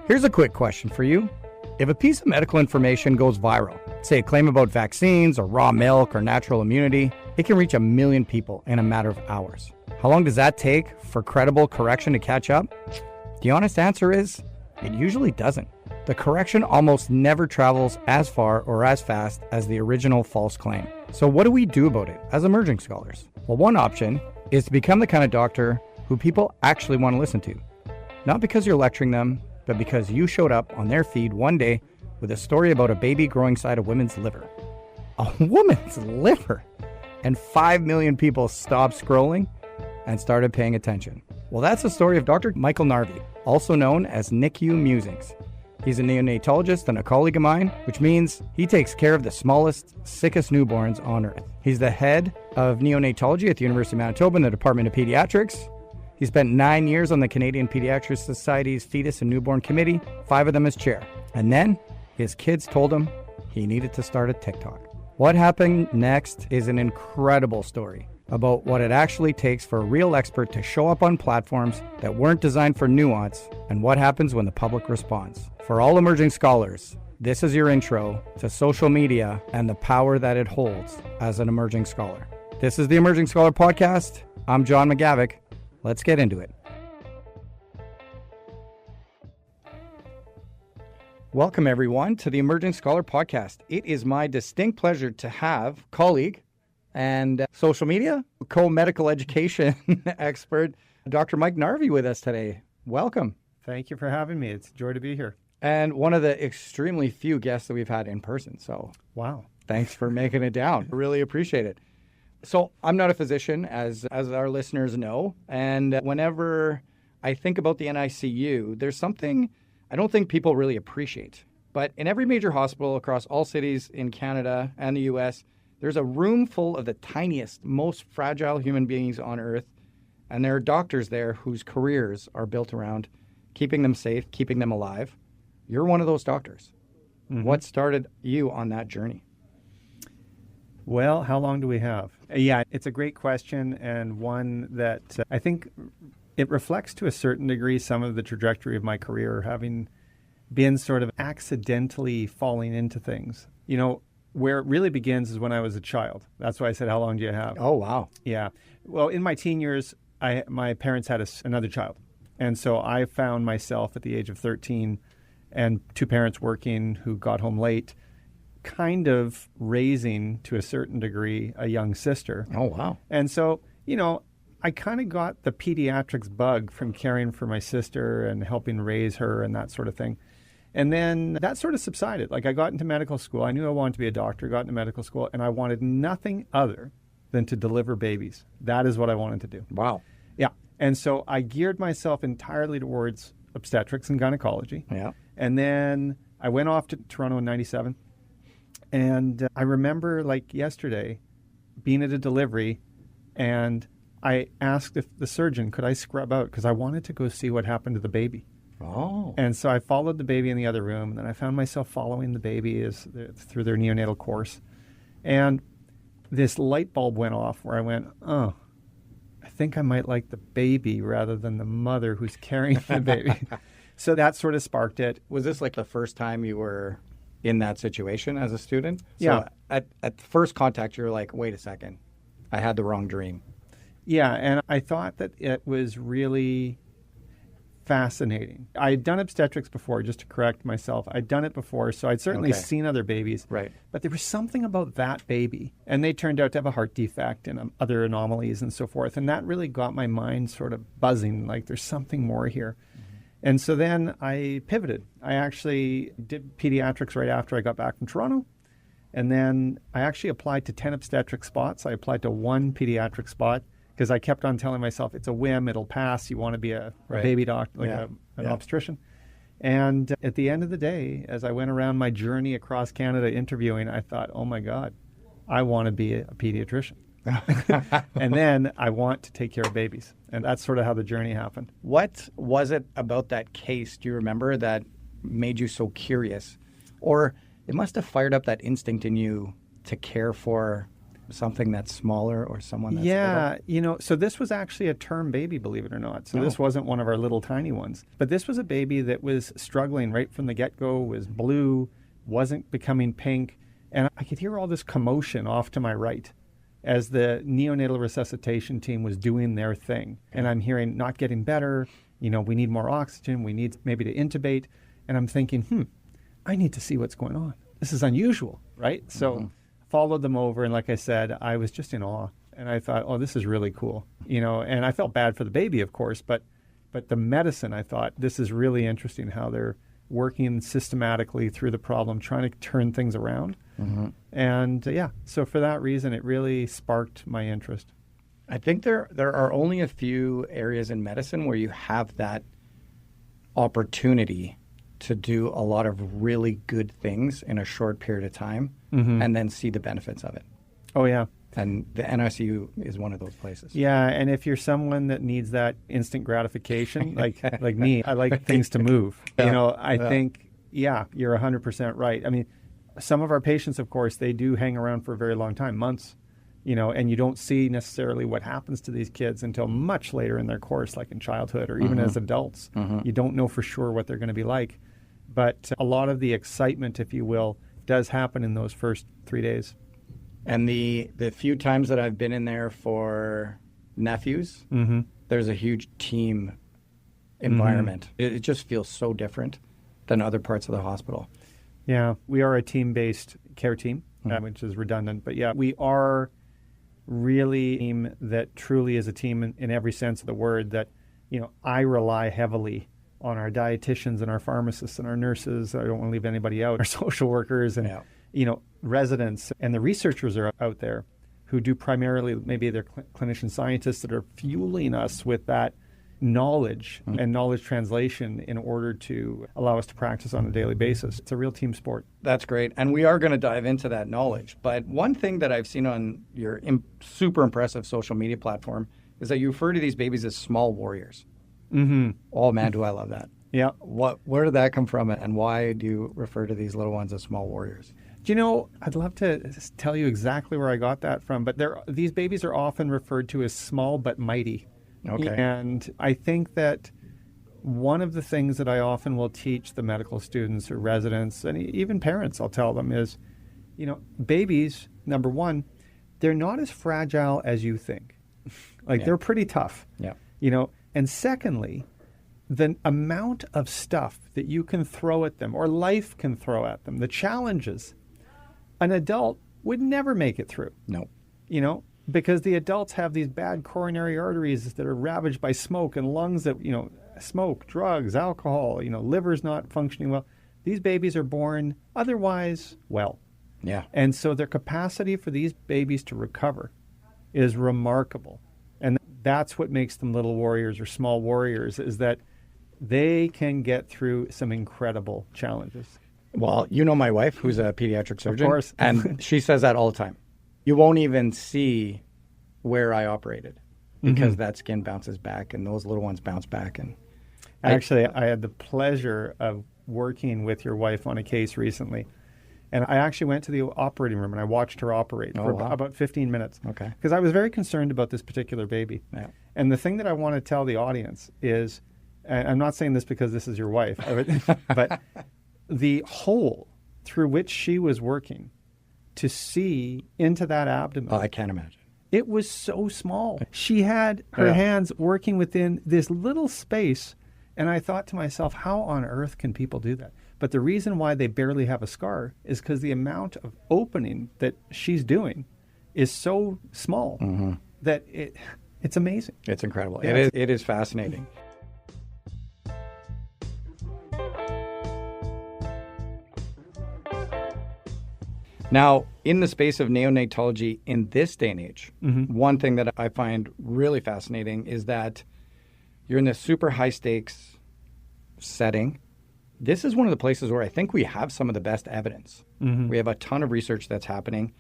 Here's a quick question for you. If a piece of medical information goes viral, say a claim about vaccines or raw milk or natural immunity, it can reach 1 million people in a matter of hours. How long does that take for credible correction to catch up? The honest answer is, it usually doesn't. The correction almost never travels as far or as fast as the original false claim. So what do we do about it as emerging scholars? Well, one option is to become the kind of doctor who people actually want to listen to. Not because you're lecturing them, but because you showed up on their feed one day with a story about a baby growing inside a woman's liver. A woman's liver! And 5 million people stopped scrolling and started paying attention. Well, that's the story of Dr. Michael Narvey, also known as NICU Musings. He's a neonatologist and a colleague of mine, which means he takes care of the smallest, sickest newborns on earth. He's the head of neonatology at the University of Manitoba in the Department of Pediatrics. He spent 9 years on the Canadian Pediatric Society's Fetus and Newborn Committee, 5 of them as chair. And then his kids told him he needed to start a TikTok. What happened next is an incredible story about what it actually takes for a real expert to show up on platforms that weren't designed for nuance and what happens when the public responds. For all emerging scholars, this is your intro to social media and the power that it holds as an emerging scholar. This is the Emerging Scholar Podcast. I'm John McGavick. Let's get into it. Welcome, everyone, to the Emerging Scholar Podcast. It is my distinct pleasure to have colleague and social media co-medical education expert, Dr. Mike Narvey, with us today. Welcome. Thank you for having me. It's a joy to be here. And one of the extremely few guests that we've had in person. So, wow. Thanks for making it down. Really appreciate it. So I'm not a physician, as our listeners know, and whenever I think about the NICU, there's something I don't think people really appreciate. But in every major hospital across all cities in Canada and the U.S., there's a room full of the tiniest, most fragile human beings on earth, and there are doctors there whose careers are built around keeping them safe, keeping them alive. You're one of those doctors. Mm-hmm. What started you on that journey? Well, how long do we have? Yeah, it's a great question, and one that I think it reflects to a certain degree some of the trajectory of my career, having been sort of accidentally falling into things. You know, where it really begins is when I was a child. That's why I said, how long do you have? Oh, wow. Yeah. Well, in my teen years, my parents had another child. And so I found myself at the age of 13 and 2 parents working who got home late, kind of raising, to a certain degree, a young sister. Oh, wow. And so, you know, I kind of got the pediatrics bug from caring for my sister and helping raise her and that sort of thing. And then that sort of subsided. Like, I got into medical school. I knew I wanted to be a doctor, got into medical school, and I wanted nothing other than to deliver babies. That is what I wanted to do. Wow. Yeah. And so I geared myself entirely towards obstetrics and gynecology. Yeah. And then I went off to Toronto in 97. And I remember, like yesterday, being at a delivery, and I asked if the surgeon, could I scrub out? Because I wanted to go see what happened to the baby. Oh. And so I followed the baby in the other room, and then I found myself following the baby through their neonatal course. And this light bulb went off where I went, oh, I think I might like the baby rather than the mother who's carrying the baby. So that sort of sparked it. Was this like the first time you were in that situation as a student? Yeah. So at first contact, you're like, wait a second, I had the wrong dream. Yeah, and I thought that it was really fascinating. I had done obstetrics before, just to correct myself. I'd done it before, so I'd certainly seen other babies. Right. But there was something about that baby, and they turned out to have a heart defect and other anomalies and so forth, and that really got my mind sort of buzzing, like there's something more here. And so then I pivoted. I actually did pediatrics right after I got back from Toronto. And then I actually applied to 10 obstetric spots. I applied to 1 pediatric spot because I kept on telling myself, it's a whim, it'll pass. You want to be a baby doctor, like an obstetrician. And at the end of the day, as I went around my journey across Canada interviewing, I thought, oh my God, I want to be a pediatrician. And then I want to take care of babies. And that's sort of how the journey happened. What was it about that case, do you remember, that made you so curious? Or it must have fired up that instinct in you to care for something that's smaller or someone that's little? So this was actually a term baby, believe it or not. So this wasn't one of our little tiny ones. But this was a baby that was struggling right from the get-go, was blue, wasn't becoming pink. And I could hear all this commotion off to my right as the neonatal resuscitation team was doing their thing. And I'm hearing not getting better, we need more oxygen, we need maybe to intubate. And I'm thinking, I need to see what's going on. This is unusual, right? So followed them over, and like I said, I was just in awe. And I thought, oh, this is really cool. And I felt bad for the baby, of course, but the medicine, I thought, this is really interesting how they're working systematically through the problem, trying to turn things around. And so for that reason, it really sparked my interest. I think there are only a few areas in medicine where you have that opportunity to do a lot of really good things in a short period of time and then see the benefits of it. Oh, yeah. And the NICU is one of those places. Yeah, and if you're someone that needs that instant gratification, like me, I like things to move. I think, you're 100% right. I mean, some of our patients, of course, they do hang around for a very long time, months, and you don't see necessarily what happens to these kids until much later in their course, like in childhood or even as adults. You don't know for sure what they're going to be like. But a lot of the excitement, if you will, does happen in those first 3 days. And the few times that I've been in there for nephews, there's a huge team environment. It just feels so different than other parts of the hospital. Yeah, we are a team-based care team, which is redundant. But we are really a team that truly is a team in every sense of the word that, I rely heavily on our dietitians and our pharmacists and our nurses. I don't want to leave anybody out. Our social workers and, residents and the researchers are out there who do primarily, maybe they're clinician scientists that are fueling us with that knowledge and knowledge translation in order to allow us to practice on a daily basis. It's a real team sport. That's great. And we are going to dive into that knowledge. But one thing that I've seen on your super impressive social media platform is that you refer to these babies as small warriors. Oh, man, do I love that. Yeah. Where did that come from, and why do you refer to these little ones as small warriors? I'd love to tell you exactly where I got that from, but these babies are often referred to as small but mighty. Okay. And I think that one of the things that I often will teach the medical students or residents, and even parents, I'll tell them is, babies, number one, they're not as fragile as you think. They're pretty tough. Yeah. And secondly, the amount of stuff that you can throw at them or life can throw at them, the challenges, an adult would never make it through. No. Because the adults have these bad coronary arteries that are ravaged by smoke and lungs that, smoke, drugs, alcohol, liver's not functioning well. These babies are born otherwise well. Yeah. And so their capacity for these babies to recover is remarkable. And that's what makes them little warriors or small warriors, is that they can get through some incredible challenges. Well, my wife, who's a pediatric surgeon. Of course. And she says that all the time. You won't even see where I operated because that skin bounces back and those little ones bounce back. And actually, I had the pleasure of working with your wife on a case recently. And I actually went to the operating room and I watched her operate for about 15 minutes. Okay. Because I was very concerned about this particular baby. Yeah. And the thing that I want to tell the audience is, and I'm not saying this because this is your wife, but the hole through which she was working to see into that abdomen. Oh, I can't imagine. It was so small. She had her hands working within this little space. And I thought to myself, how on earth can people do that? But the reason why they barely have a scar is because the amount of opening that she's doing is so small that it's amazing. It's incredible. Yeah. It is fascinating. Now, in the space of neonatology in this day and age, one thing that I find really fascinating is that you're in this super high stakes setting. This is one of the places where I think we have some of the best evidence. We have a ton of research that's happening.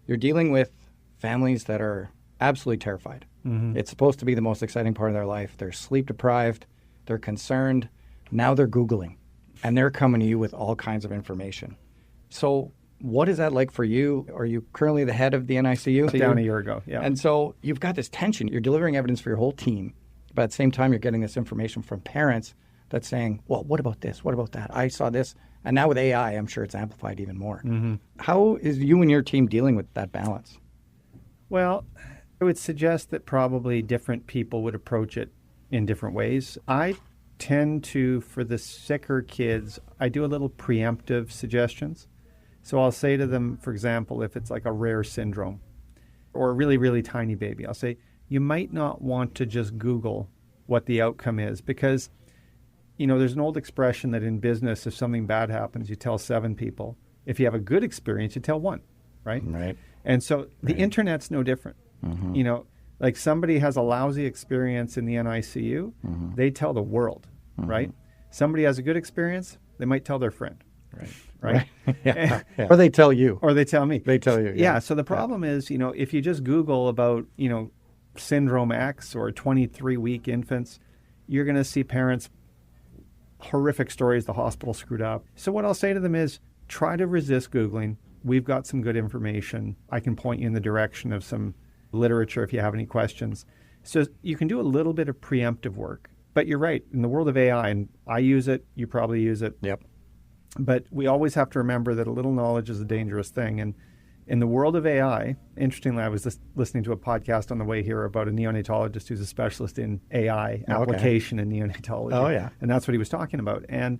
You're dealing with families that are absolutely terrified. It's supposed to be the most exciting part of their life. They're sleep deprived. They're concerned. Now they're Googling. And they're coming to you with all kinds of information. So What is that like for you? Are you currently the head of the NICU? Down a year ago, yeah. And so you've got this tension. You're delivering evidence for your whole team, but at the same time, you're getting this information from parents that's saying, well, what about this? What about that? I saw this. And now with AI, I'm sure it's amplified even more. Mm-hmm. How is you and your team dealing with that balance? Well, I would suggest that probably different people would approach it in different ways. I tend to, for the sicker kids, I do a little preemptive suggestions. So I'll say to them, for example, if it's like a rare syndrome or a really, really tiny baby, I'll say, you might not want to just Google what the outcome is because, you know, there's an old expression that in business, if something bad happens, you tell 7 people. If you have a good experience, you tell 1, right? Right. And so the internet's no different. Mm-hmm. You know, like somebody has a lousy experience in the NICU, Mm-hmm. they tell the world, Mm-hmm. right? Somebody has a good experience, they might tell their friend. Right. Yeah. Or they tell you. Or they tell me. They tell you. Yeah. So the problem is, you know, if you just Google about, you know, syndrome X or 23-week infants, you're going to see parents, horrific stories, the hospital screwed up. So what I'll say to them is try to resist Googling. We've got some good information. I can point you in the direction of some literature if you have any questions. So you can do a little bit of preemptive work. But you're right. In the world of AI, and I use it, you probably use it. Yep. But we always have to remember that a little knowledge is a dangerous thing. And in the world of AI, interestingly, I was just listening to a podcast on the way here about a neonatologist who's a specialist in AI application in neonatology. Oh, yeah. And that's what he was talking about. And,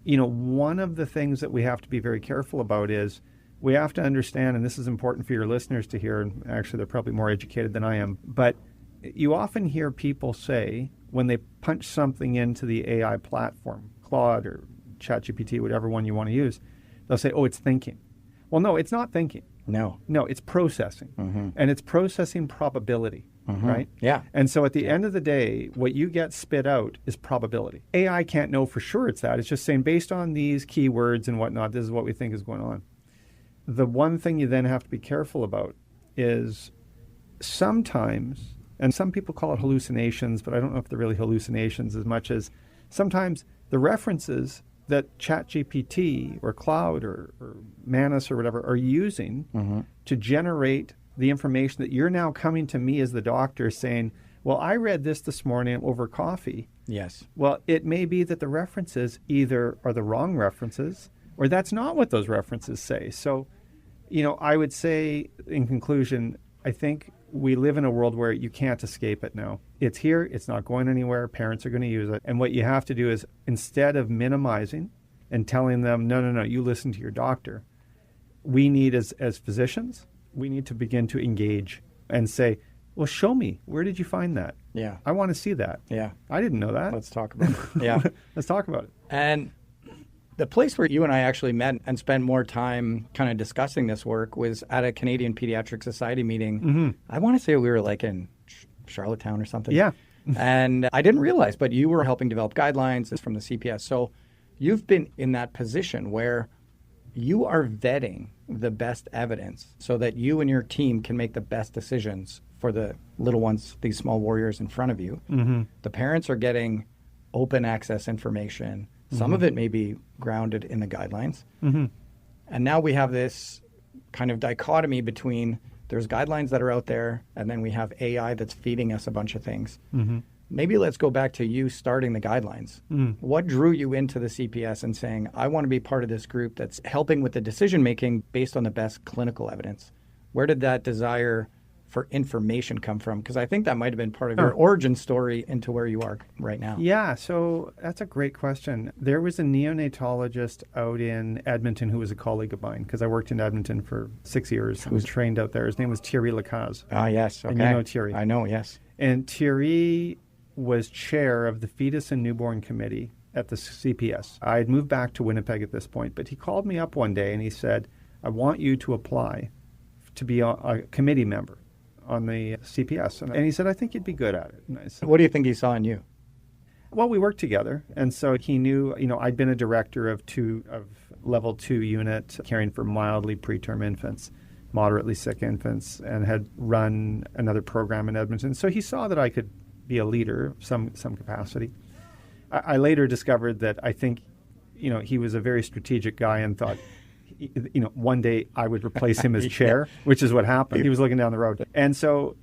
you know, one of the things that we have to be very careful about is we have to understand, and this is important for your listeners to hear, and actually they're probably more educated than I am, but you often hear people say when they punch something into the AI platform, Claude or ChatGPT, whatever one you want to use, they'll say, oh, it's thinking. Well, no, it's not thinking. No, it's processing. Mm-hmm. And it's processing probability, Mm-hmm. right? Yeah. And so at the end of the day, what you get spit out is probability. AI can't know for sure it's that. It's just saying, based on these keywords and whatnot, this is what we think is going on. The one thing you then have to be careful about is sometimes, and some people call it hallucinations, but I don't know if they're really hallucinations as much as sometimes the references that ChatGPT or Cloud or Manus or whatever are using Mm-hmm. to generate the information that you're now coming to me as the doctor saying, well, I read this morning over coffee. Yes. Well, it may be that the references either are the wrong references or that's not what those references say. So, you know, I would say in conclusion, I think we live in a world where you can't escape it now. It's here. It's not going anywhere. Parents are going to use it. And what you have to do is instead of minimizing and telling them, no, you listen to your doctor, we need as physicians, we need to begin to engage and say, well, show me. Where did you find that? Yeah. I want to see that. Yeah. I didn't know that. Let's talk about it. Yeah. Let's talk about it. And the place where you and I actually met and spent more time kind of discussing this work was at a Canadian Pediatric Society meeting. Mm-hmm. I want to say we were like in Charlottetown or something. Yeah. And I didn't realize, but you were helping develop guidelines from the CPS. So you've been in that position where you are vetting the best evidence so that you and your team can make the best decisions for the little ones, these small warriors in front of you. Mm-hmm. The parents are getting open access information. Some Mm-hmm. of it may be grounded in the guidelines. Mm-hmm. And now we have this kind of dichotomy between there's guidelines that are out there, and then we have AI that's feeding us a bunch of things. Mm-hmm. Maybe let's go back to you starting the guidelines. What drew you into the CPS and saying, I want to be part of this group that's helping with the decision-making based on the best clinical evidence? Where did that desire for information come from? Because I think that might have been part of your origin story into where you are right now. Yeah, so that's a great question. There was a neonatologist out in Edmonton who was a colleague of mine because I worked in Edmonton for 6 years. I was trained out there. His name was Thierry Lacaze. Ah, yes. Okay. And you know Thierry. I know, yes. And Thierry was chair of the Fetus and Newborn Committee at the CPS. I had moved back to Winnipeg at this point, but he called me up one day and he said, I want you to apply to be a committee member on the CPS. And he said, I think you'd be good at it. And I said, What do you think he saw in you? well, we worked together. And so he knew, I'd been a director of level 2 unit caring for mildly preterm infants, moderately sick infants, and had run another program in Edmonton. So he saw that I could be a leader of some capacity. I later discovered that I think, he was a very strategic guy and thought, one day I would replace him as chair, which is what happened. He was looking down the road. And so,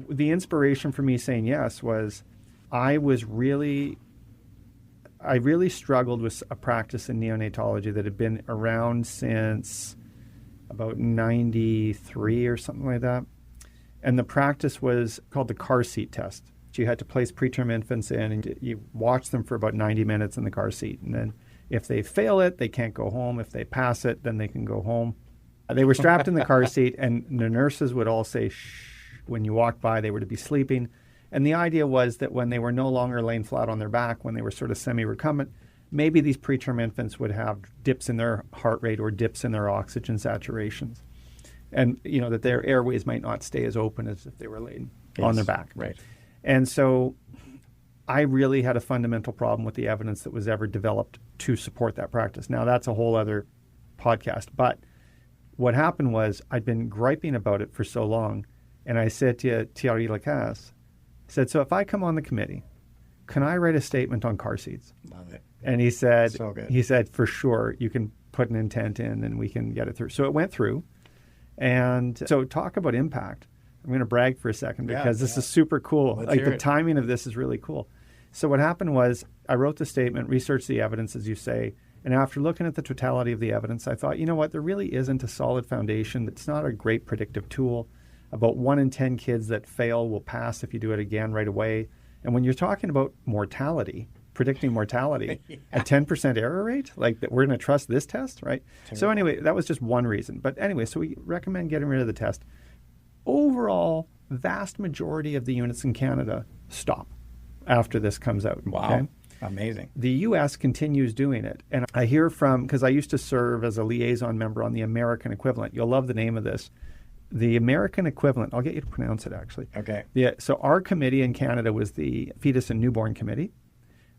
the inspiration for me saying yes was I really struggled with a practice in neonatology that had been around since about 93 or something like that. And the practice was called the car seat test. You had to place preterm infants in, and you watch them for about 90 minutes in the car seat. And then if they fail it, they can't go home. If they pass it, then they can go home. They were strapped in the car seat, and the nurses would all say, shh. When you walked by, they were to be sleeping. And the idea was that when they were no longer laying flat on their back, when they were sort of semi-recumbent, maybe these preterm infants would have dips in their heart rate or dips in their oxygen saturations. And, that their airways might not stay as open as if they were laying on their back. Right. And so I really had a fundamental problem with the evidence that was ever developed to support that practice. Now, that's a whole other podcast. But what happened was I'd been griping about it for so long. And I said to Thierry Lacasse, I said, so if I come on the committee, can I write a statement on car seats? Love it. And he said, So good. He said, for sure, you can put an intent in and we can get it through. So it went through. And so talk about impact. I'm going to brag for a second because this is super cool. Let's like hear the it. timing of this is really cool. So what happened was I wrote the statement, researched the evidence, as you say, and after looking at the totality of the evidence, I thought, you know what, there really isn't a solid foundation. It's not a great predictive tool. About 1 in 10 kids that fail will pass if you do it again right away. And when you're talking about mortality, predicting mortality, a 10% error rate, like that, we're going to trust this test, right? Terrible. So anyway, that was just one reason. But anyway, so we recommend getting rid of the test. Overall, vast majority of the units in Canada stop after this comes out. Wow. Okay? Amazing. The U.S. continues doing it. And I hear from, because I used to serve as a liaison member on the American equivalent. You'll love the name of this. The American equivalent, I'll get you to pronounce it actually. Okay. Yeah, so our committee in Canada was the Fetus and Newborn Committee.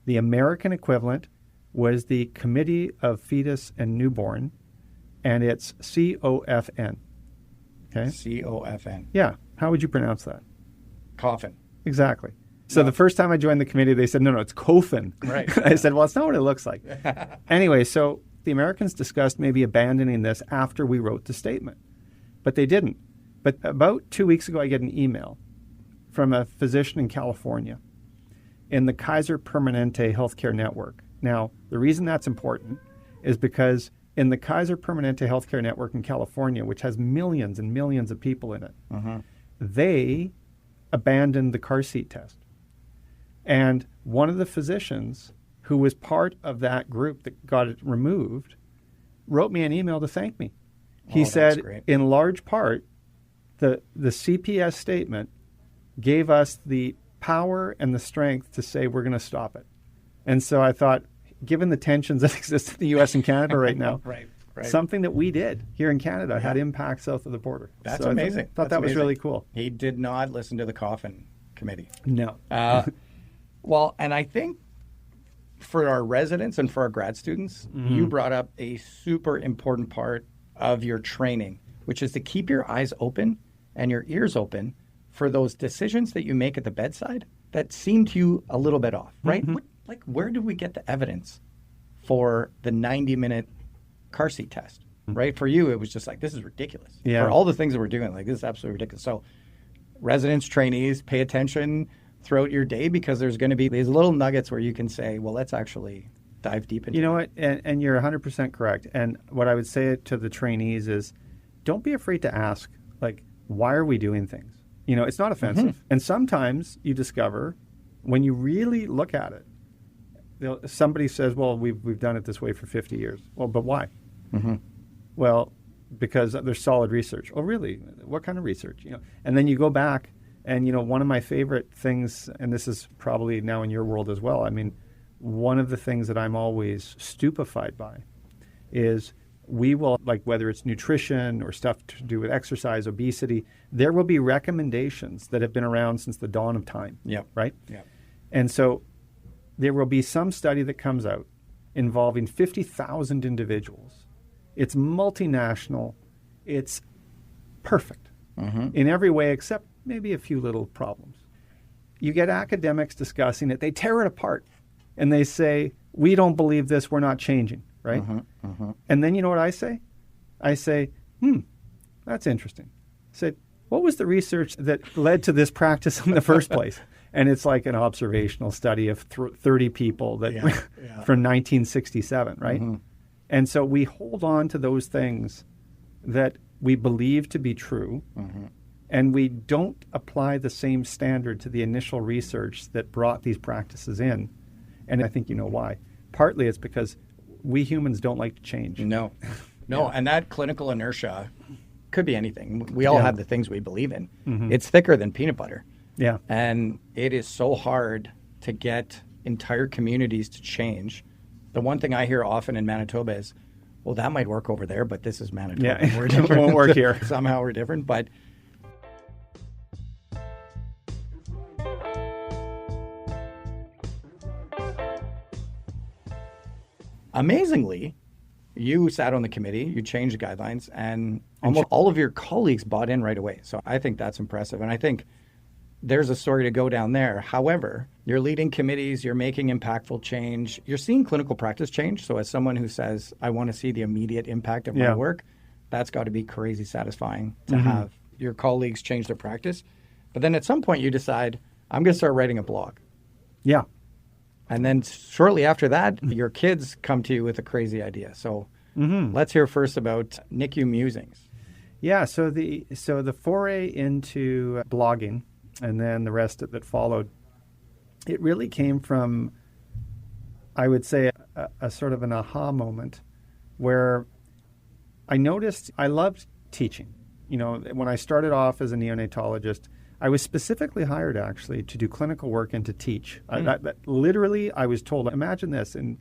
The American equivalent was the Committee of Fetus and Newborn, and it's COFN. Okay? COFN. Yeah. How would you pronounce that? Coffin. Exactly. So the first time I joined the committee, they said, no, it's COFN. Right. I said, well, it's not what it looks like. Anyway, so the Americans discussed maybe abandoning this after we wrote the statement. But they didn't. But about 2 weeks ago, I get an email from a physician in California in the Kaiser Permanente Healthcare Network. Now, the reason that's important is because in the Kaiser Permanente Healthcare Network in California, which has millions and millions of people in it, they abandoned the car seat test. And one of the physicians who was part of that group that got it removed wrote me an email to thank me. He said, in large part, the CPS statement gave us the power and the strength to say we're going to stop it. And so I thought, given the tensions that exist in the U.S. and Canada right now, Right. something that we did here in Canada had impact south of the border. That's so amazing. I thought that was really cool. He did not listen to the Coffin Committee. No. Well, and I think for our residents and for our grad students, you brought up a super important part of your training, which is to keep your eyes open and your ears open for those decisions that you make at the bedside that seem to you a little bit off, right? Where did we get the evidence for the 90-minute car seat test, right? For you, it was just like, this is ridiculous. Yeah. For all the things that we're doing, like, this is absolutely ridiculous. So residents, trainees, pay attention throughout your day because there's going to be these little nuggets where you can say, well, let's actually dive deep into it. You know what? And you're 100% correct. And what I would say to the trainees is don't be afraid to ask, like, why are we doing things? You know, it's not offensive. And sometimes you discover when you really look at it, somebody says, well, we've done it this way for 50 years. Well, but why? Well, because there's solid research. Oh, really? What kind of research? You know, and then you go back and, you know, one of my favorite things, and this is probably now in your world as well, I mean, one of the things that I'm always stupefied by is we will, like whether it's nutrition or stuff to do with exercise, obesity, there will be recommendations that have been around since the dawn of time. Yep. Right? Yeah. And so there will be some study that comes out involving 50,000 individuals. It's multinational. It's perfect in every way except maybe a few little problems. You get academics discussing it. They tear it apart and they say, we don't believe this. We're not changing. right? And then you know what I say? I say, that's interesting. I said, what was the research that led to this practice in the first place? And it's like an observational study of 30 people that from 1967, right? And so we hold on to those things that we believe to be true, and we don't apply the same standard to the initial research that brought these practices in. And I think you know why. Partly it's because we humans don't like to change. No, and that clinical inertia could be anything. We all have the things we believe in. It's thicker than peanut butter. Yeah. And it is so hard to get entire communities to change. The one thing I hear often in Manitoba is, well, that might work over there, but this is Manitoba. Yeah, We're different. It won't work here. Somehow we're different, but amazingly, you sat on the committee, you changed the guidelines, and almost all of your colleagues bought in right away. So I think that's impressive. And I think there's a story to go down there. However, you're leading committees, you're making impactful change, you're seeing clinical practice change. So as someone who says, I want to see the immediate impact of my work, that's got to be crazy satisfying to have your colleagues change their practice. But then at some point you decide, I'm going to start writing a blog. Yeah. And then shortly after that, your kids come to you with a crazy idea. So let's hear first about NICU Musings. Yeah, so the foray into blogging and then the rest that followed, it really came from, I would say, a sort of an aha moment where I noticed I loved teaching. You know, when I started off as a neonatologist, I was specifically hired actually to do clinical work and to teach. Literally, I was told, imagine this, and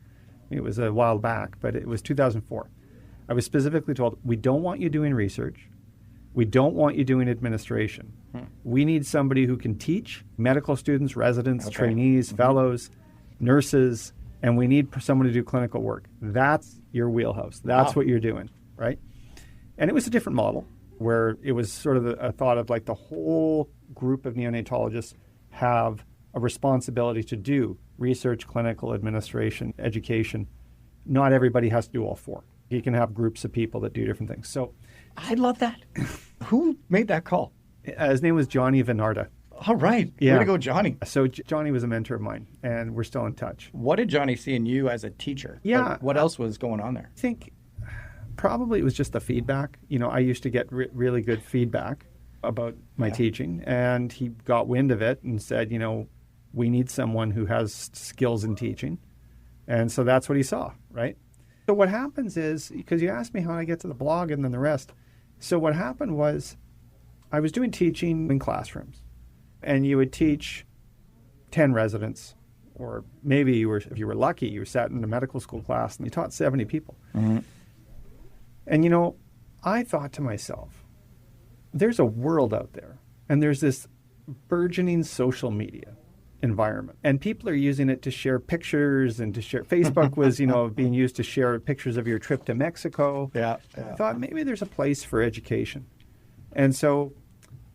it was a while back, but it was 2004. I was specifically told, we don't want you doing research. We don't want you doing administration. We need somebody who can teach medical students, residents, trainees, fellows, nurses, and we need someone to do clinical work. That's your wheelhouse. That's what you're doing, right? And it was a different model where it was sort of a thought of like the whole group of neonatologists have a responsibility to do research, clinical, administration, education. Not everybody has to do all four. You can have groups of people that do different things. So I love that. Who made that call? His name was Johnny Venarda. All right. Way to go, Johnny. So Johnny was a mentor of mine, and we're still in touch. What did Johnny see in you as a teacher? Yeah. What else was going on there? I think probably it was just the feedback. You know, I used to get really good feedback about my teaching, and he got wind of it and said, you know, we need someone who has skills in teaching. And so that's what he saw, right? So what happens is, because you asked me how I get to the blog and then the rest. So what happened was I was doing teaching in classrooms, and you would teach 10 residents, or maybe if you were lucky, you sat in a medical school class and you taught 70 people. And, you know, I thought to myself, there's a world out there, and there's this burgeoning social media environment, and people are using it to share pictures and to share. Facebook was, you know, being used to share pictures of your trip to Mexico. I thought maybe there's a place for education. And so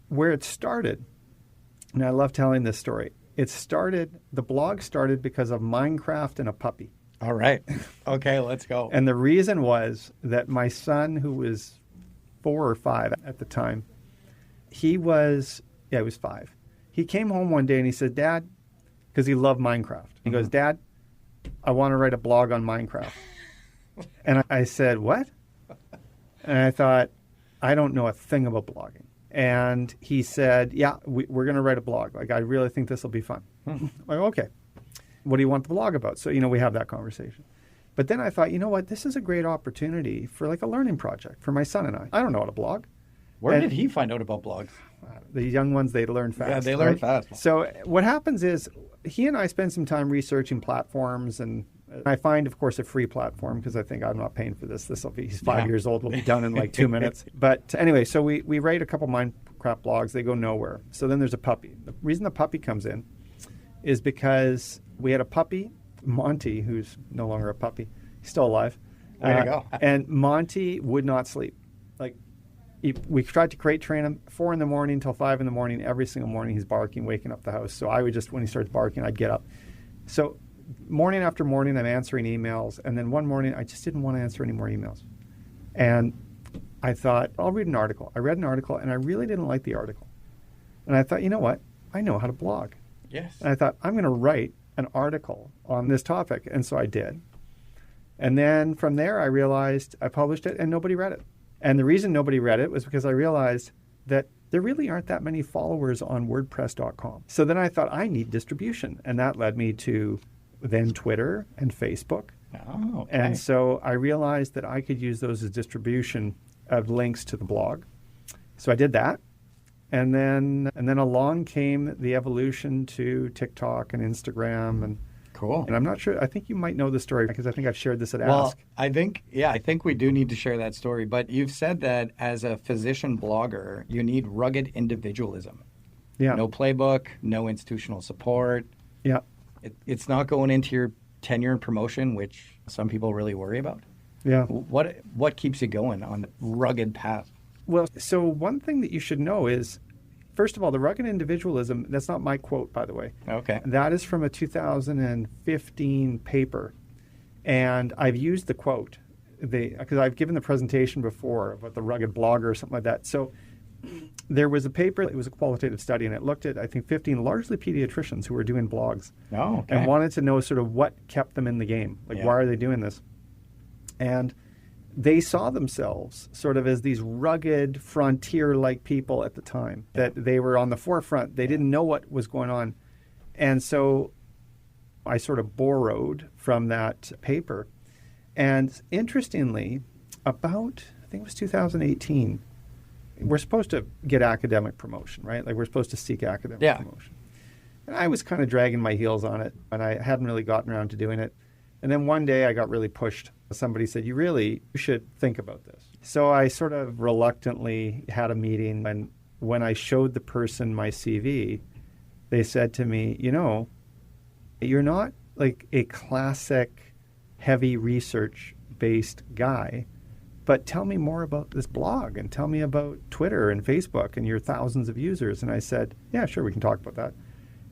where it started, and I love telling this story, the blog started because of Minecraft and a puppy. All right. Okay, let's go. And the reason was that my son, who was 4 or 5 at the time, he was 5. He came home one day and he said, Dad, because he loved Minecraft. He goes, Dad, I want to write a blog on Minecraft. And I said, what? And I thought, I don't know a thing about blogging. And he said, yeah, we're going to write a blog. Like, I really think this will be fun. Like, okay. What do you want the blog about? So, you know, we have that conversation. But then I thought, you know what? This is a great opportunity for like a learning project for my son and I. I don't know how to blog. Where did he find out about blogs? The young ones, they learn fast. Yeah, they learn fast. So what happens is he and I spend some time researching platforms, and I find, of course, a free platform because I think I'm not paying for this. He's 5 years old. We'll be done in like 2 minutes. But anyway, so we write a couple Minecraft blogs. They go nowhere. So then there's a puppy. The reason the puppy comes in is because we had a puppy, Monty, who's no longer a puppy. He's still alive. Way to go. And Monty would not sleep. Like, we tried to crate train him 4 a.m. till 5 a.m. Every single morning he's barking, waking up the house. So I would just, when he starts barking, I'd get up. So morning after morning, I'm answering emails. And then one morning, I just didn't want to answer any more emails. And I thought, I'll read an article. I read an article, and I really didn't like the article. And I thought, you know what? I know how to blog. Yes. And I thought, I'm going to write an article on this topic. And so I did. And then from there, I realized I published it, and nobody read it. And the reason nobody read it was because I realized that there really aren't that many followers on WordPress.com. So then I thought, I need distribution. And that led me to then Twitter and Facebook. Oh, okay. And so I realized that I could use those as distribution of links to the blog. So I did that. And then along came the evolution to TikTok and Instagram. And cool. And I'm not sure, I think you might know the story because I think I've shared this at Well, Ask. I think we do need to share that story. But you've said that as a physician blogger, you need rugged individualism. Yeah. No playbook, no institutional support. Yeah. It's not going into your tenure and promotion, which some people really worry about. Yeah. What keeps you going on the rugged path? Well, so one thing that you should know is, first of all, the rugged individualism, that's not my quote, by the way. Okay. That is from a 2015 paper. And I've used the quote because I've given the presentation before about the rugged blogger or something like that. So there was a paper, it was a qualitative study, and it looked at, I think, 15 largely pediatricians who were doing blogs. Oh, okay. And wanted to know sort of what kept them in the game. Like, why are they doing this? And they saw themselves sort of as these rugged, frontier-like people at the time, that they were on the forefront. They didn't know what was going on. And so I sort of borrowed from that paper. And interestingly, about, I think it was 2018, we're supposed to get academic promotion, right? Like, we're supposed to seek academic promotion. And I was kind of dragging my heels on it, and I hadn't really gotten around to doing it. And then one day I got really pushed. Somebody said, you should think about this. So I sort of reluctantly had a meeting, and when I showed the person my CV, they said to me, you're not like a classic heavy research-based guy, but tell me more about this blog and tell me about Twitter and Facebook and your thousands of users. And I said, yeah, sure, we can talk about that.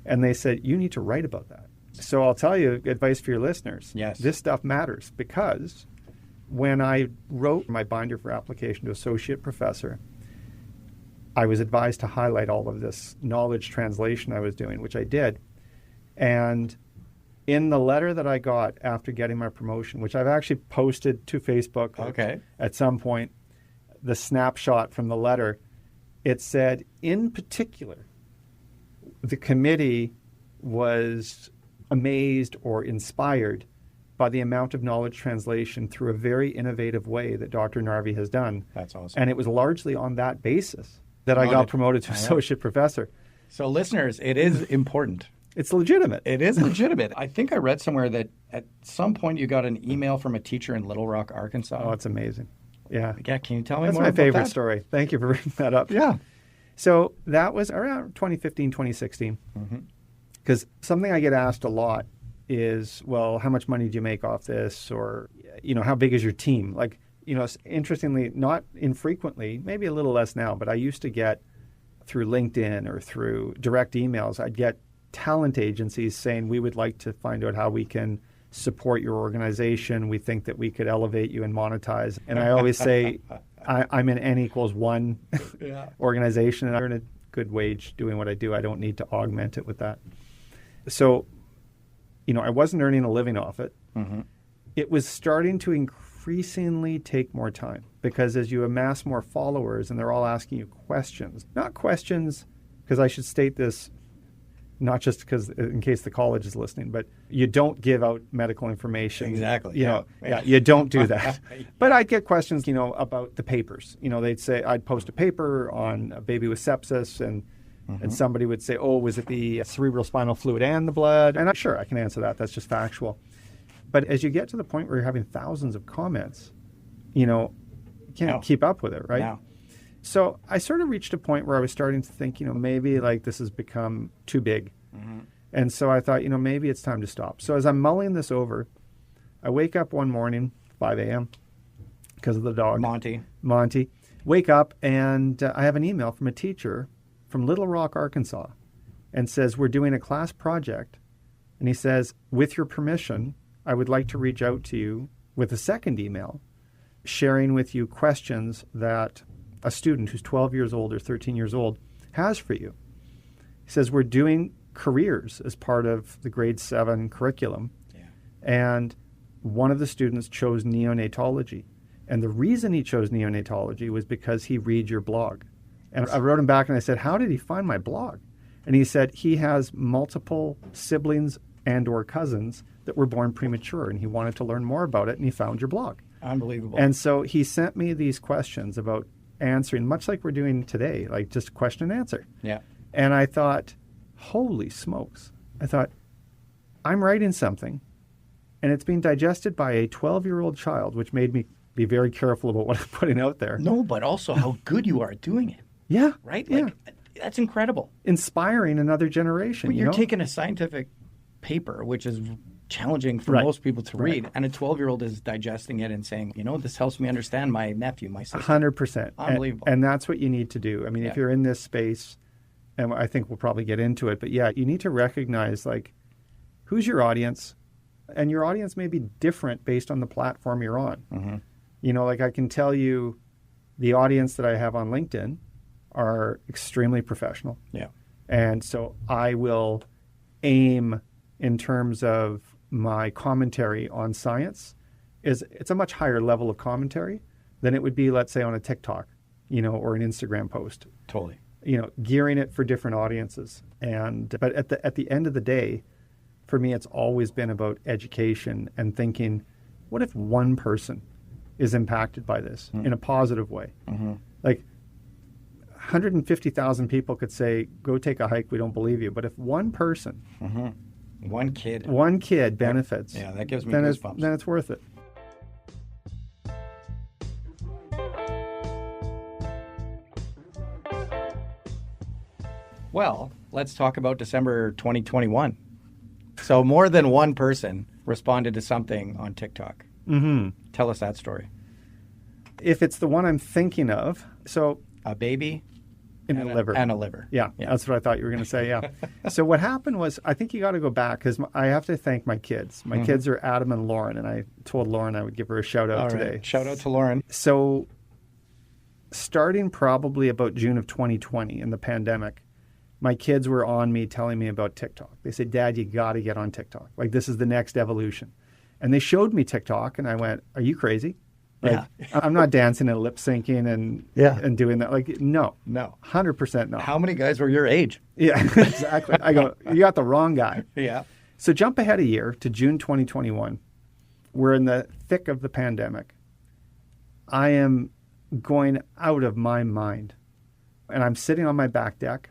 And they said, you need to write about that. So I'll tell you advice for your listeners. Yes. This stuff matters because when I wrote my binder for application to associate professor, I was advised to highlight all of this knowledge translation I was doing, which I did. And in the letter that I got after getting my promotion, which I've actually posted to Facebook at some point, the snapshot from the letter, it said, in particular, the committee was amazed or inspired by the amount of knowledge translation through a very innovative way that Dr. Narvey has done. That's awesome. And it was largely on that basis that I got promoted to associate professor. So listeners, it is important. It's legitimate. It is legitimate. I think I read somewhere that at some point you got an email from a teacher in Little Rock, Arkansas. Oh, it's amazing. Yeah. Yeah, can you tell me That's more my about favorite that? story. Thank you for bringing that up. Yeah. So that was around 2015, 2016. Because something I get asked a lot is, well, how much money do you make off this? Or, how big is your team? Like, interestingly, not infrequently, maybe a little less now, but I used to get through LinkedIn or through direct emails, I'd get talent agencies saying, we would like to find out how we can support your organization. We think that we could elevate you and monetize. And I always say, I'm an N equals 1 organization, and I earn a good wage doing what I do. I don't need to augment it with that. So, I wasn't earning a living off it. It was starting to increasingly take more time because as you amass more followers and they're all asking you questions, not questions, because I should state this not just because in case the college is listening, but you don't give out medical information. Exactly. You don't do that. But I'd get questions, about the papers. They'd say I'd post a paper on a baby with sepsis, and somebody would say, "Oh, was it the cerebral spinal fluid and the blood?" And I'm sure I can answer that. That's just factual. But as you get to the point where you're having thousands of comments, you can't keep up with it, right? No. So I sort of reached a point where I was starting to think, maybe like this has become too big. And so I thought, maybe it's time to stop. So as I'm mulling this over, I wake up one morning, 5 a.m., because of the dog. Monty. Wake up, and I have an email from a teacher from Little Rock, Arkansas, and says, we're doing a class project And he says, with your permission, I would like to reach out to you with a second email, sharing with you questions that a student who's 12 years old or 13 years old has for you. He says, we're doing careers as part of the grade 7 curriculum. Yeah. And one of the students chose neonatology. And the reason he chose neonatology was because he read your blog. And I wrote him back and I said, how did he find my blog? And he said he has multiple siblings and or cousins that were born premature, and he wanted to learn more about it, and he found your blog. Unbelievable. And so he sent me these questions about answering, much like we're doing today, like just question and answer. Yeah. And I thought, holy smokes. I thought, I'm writing something, and it's being digested by a 12-year-old child, which made me be very careful about what I'm putting out there. No, but also how good you are at doing it. Yeah. Right? Like, that's incredible. Inspiring another generation. But you're taking a scientific paper, which is challenging for most people to read, and a 12-year-old is digesting it and saying, this helps me understand my nephew, my sister. 100%. Unbelievable. And that's what you need to do. I mean, if you're in this space, and I think we'll probably get into it, but you need to recognize, like, who's your audience? And your audience may be different based on the platform you're on. Mm-hmm. Like I can tell you the audience that I have on LinkedIn are extremely professional. Yeah. And so I will aim in terms of my commentary on science it's a much higher level of commentary than it would be, let's say, on a TikTok, or an Instagram post. Totally. Gearing it for different audiences. But at the end of the day, for me, it's always been about education and thinking, what if one person is impacted by this in a positive way? Mm-hmm. Like 150,000 people could say, go take a hike, we don't believe you. But if one person, one kid benefits, that gives me goosebumps. Then it's worth it. Well, let's talk about December 2021. So more than one person responded to something on TikTok. Mm-hmm. Tell us that story. If it's the one I'm thinking of, so a baby and a liver. And a liver. Yeah, that's what I thought you were going to say, yeah. So what happened was, I think you got to go back, because I have to thank my kids. My kids are Adam and Lauren, and I told Lauren I would give her a shout-out today. Right. Shout out to Lauren. So starting probably about June of 2020 in the pandemic, my kids were on me telling me about TikTok. They said, Dad, you got to get on TikTok. Like, this is the next evolution. And they showed me TikTok, and I went, are you crazy? Like, I'm not dancing and lip syncing and doing that. Like, no. 100% no. How many guys were your age? Yeah, exactly. I go, you got the wrong guy. Yeah. So jump ahead a year to June 2021. We're in the thick of the pandemic. I am going out of my mind. And I'm sitting on my back deck,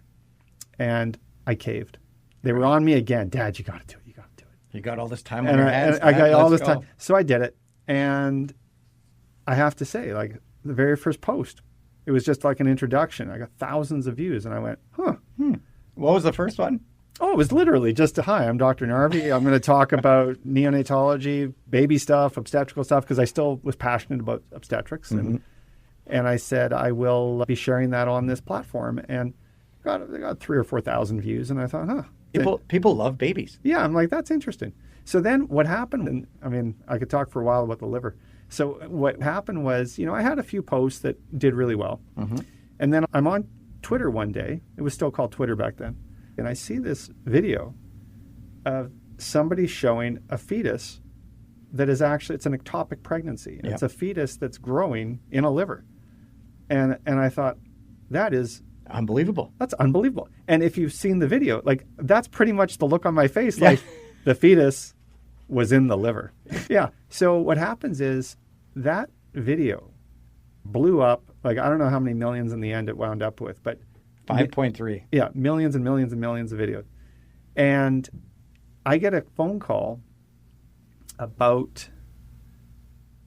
and I caved. They were on me again. Dad, you got to do it. You got to do it. You got all this time on your hands. I got all this time. So I did it. And I have to say, like, the very first post, it was just like an introduction. I got thousands of views, and I went, What was the first one? Oh, it was literally just hi, I'm Dr. Narvey. I'm going to talk about neonatology, baby stuff, obstetrical stuff, because I still was passionate about obstetrics. Mm-hmm. And I said, I will be sharing that on this platform. And I got 3,000 or 4,000 views, and I thought, People love babies. Yeah, I'm like, that's interesting. So then what happened, and I mean, I could talk for a while about the liver. So what happened was, I had a few posts that did really well. Mm-hmm. And then I'm on Twitter one day. It was still called Twitter back then. And I see this video of somebody showing a fetus that is actually, it's an ectopic pregnancy. And It's a fetus that's growing in a liver. And I thought, that is unbelievable. That's unbelievable. And if you've seen the video, like, that's pretty much the look on my face. Like, the fetus was in the liver. Yeah. So what happens is that video blew up. Like, I don't know how many millions in the end it wound up with, but 5.3. Yeah, millions and millions and millions of videos. And I get a phone call about,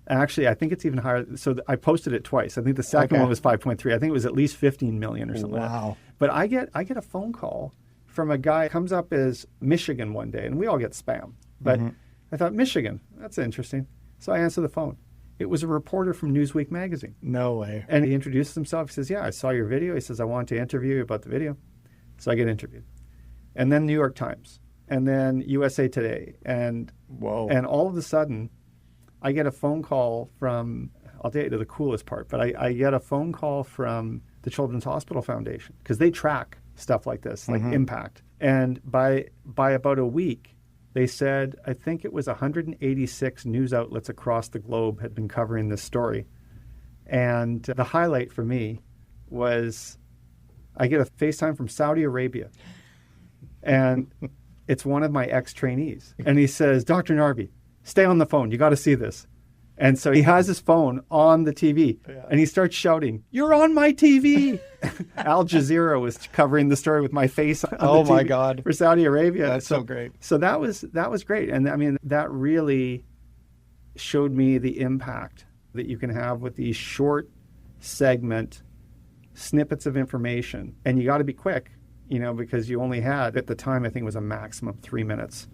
actually, I think it's even higher. So I posted it twice. I think the second one was 5.3. I think it was at least 15 million or something. Wow. But I get a phone call from a guy who comes up as Michigan one day, and we all get spam. But I thought, Michigan, that's interesting. So I answer the phone. It was a reporter from Newsweek magazine. No way. And he introduces himself. He says, I saw your video. He says, I want to interview you about the video. So I get interviewed. And then New York Times. and then USA Today. And all of a sudden, I get a phone call from, I'll tell you the coolest part, but I get a phone call from the Children's Hospital Foundation, because they track stuff like this, like impact. And by about a week, they said, I think it was 186 news outlets across the globe had been covering this story. And the highlight for me was I get a FaceTime from Saudi Arabia. And it's one of my ex-trainees. And he says, Dr. Narvey, stay on the phone. You got to see this. And so he has his phone on the TV, and he starts shouting, "You're on my TV!" Al Jazeera was covering the story with my face on the TV my God. for Saudi Arabia. That's so great. So that was great. And I mean, that really showed me the impact that you can have with these short segment snippets of information. And you got to be quick, because you only had, at the time, I think it was a maximum 3 minutes.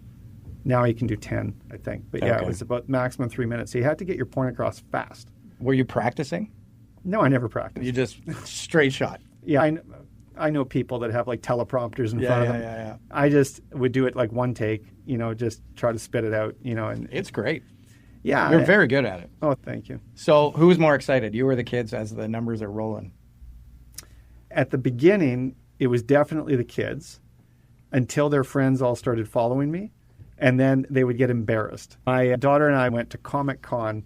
Now you can do 10, I think. But yeah, It was about maximum 3 minutes. So you had to get your point across fast. Were you practicing? No, I never practiced. You just straight shot. Yeah, I know people that have like teleprompters in front of them. Yeah. I just would do it like one take, just try to spit it out, and it's great. Yeah. You're very good at it. Oh, thank you. So who was more excited, you or the kids, as the numbers are rolling? At the beginning, it was definitely the kids, until their friends all started following me. And then they would get embarrassed. My daughter and I went to Comic-Con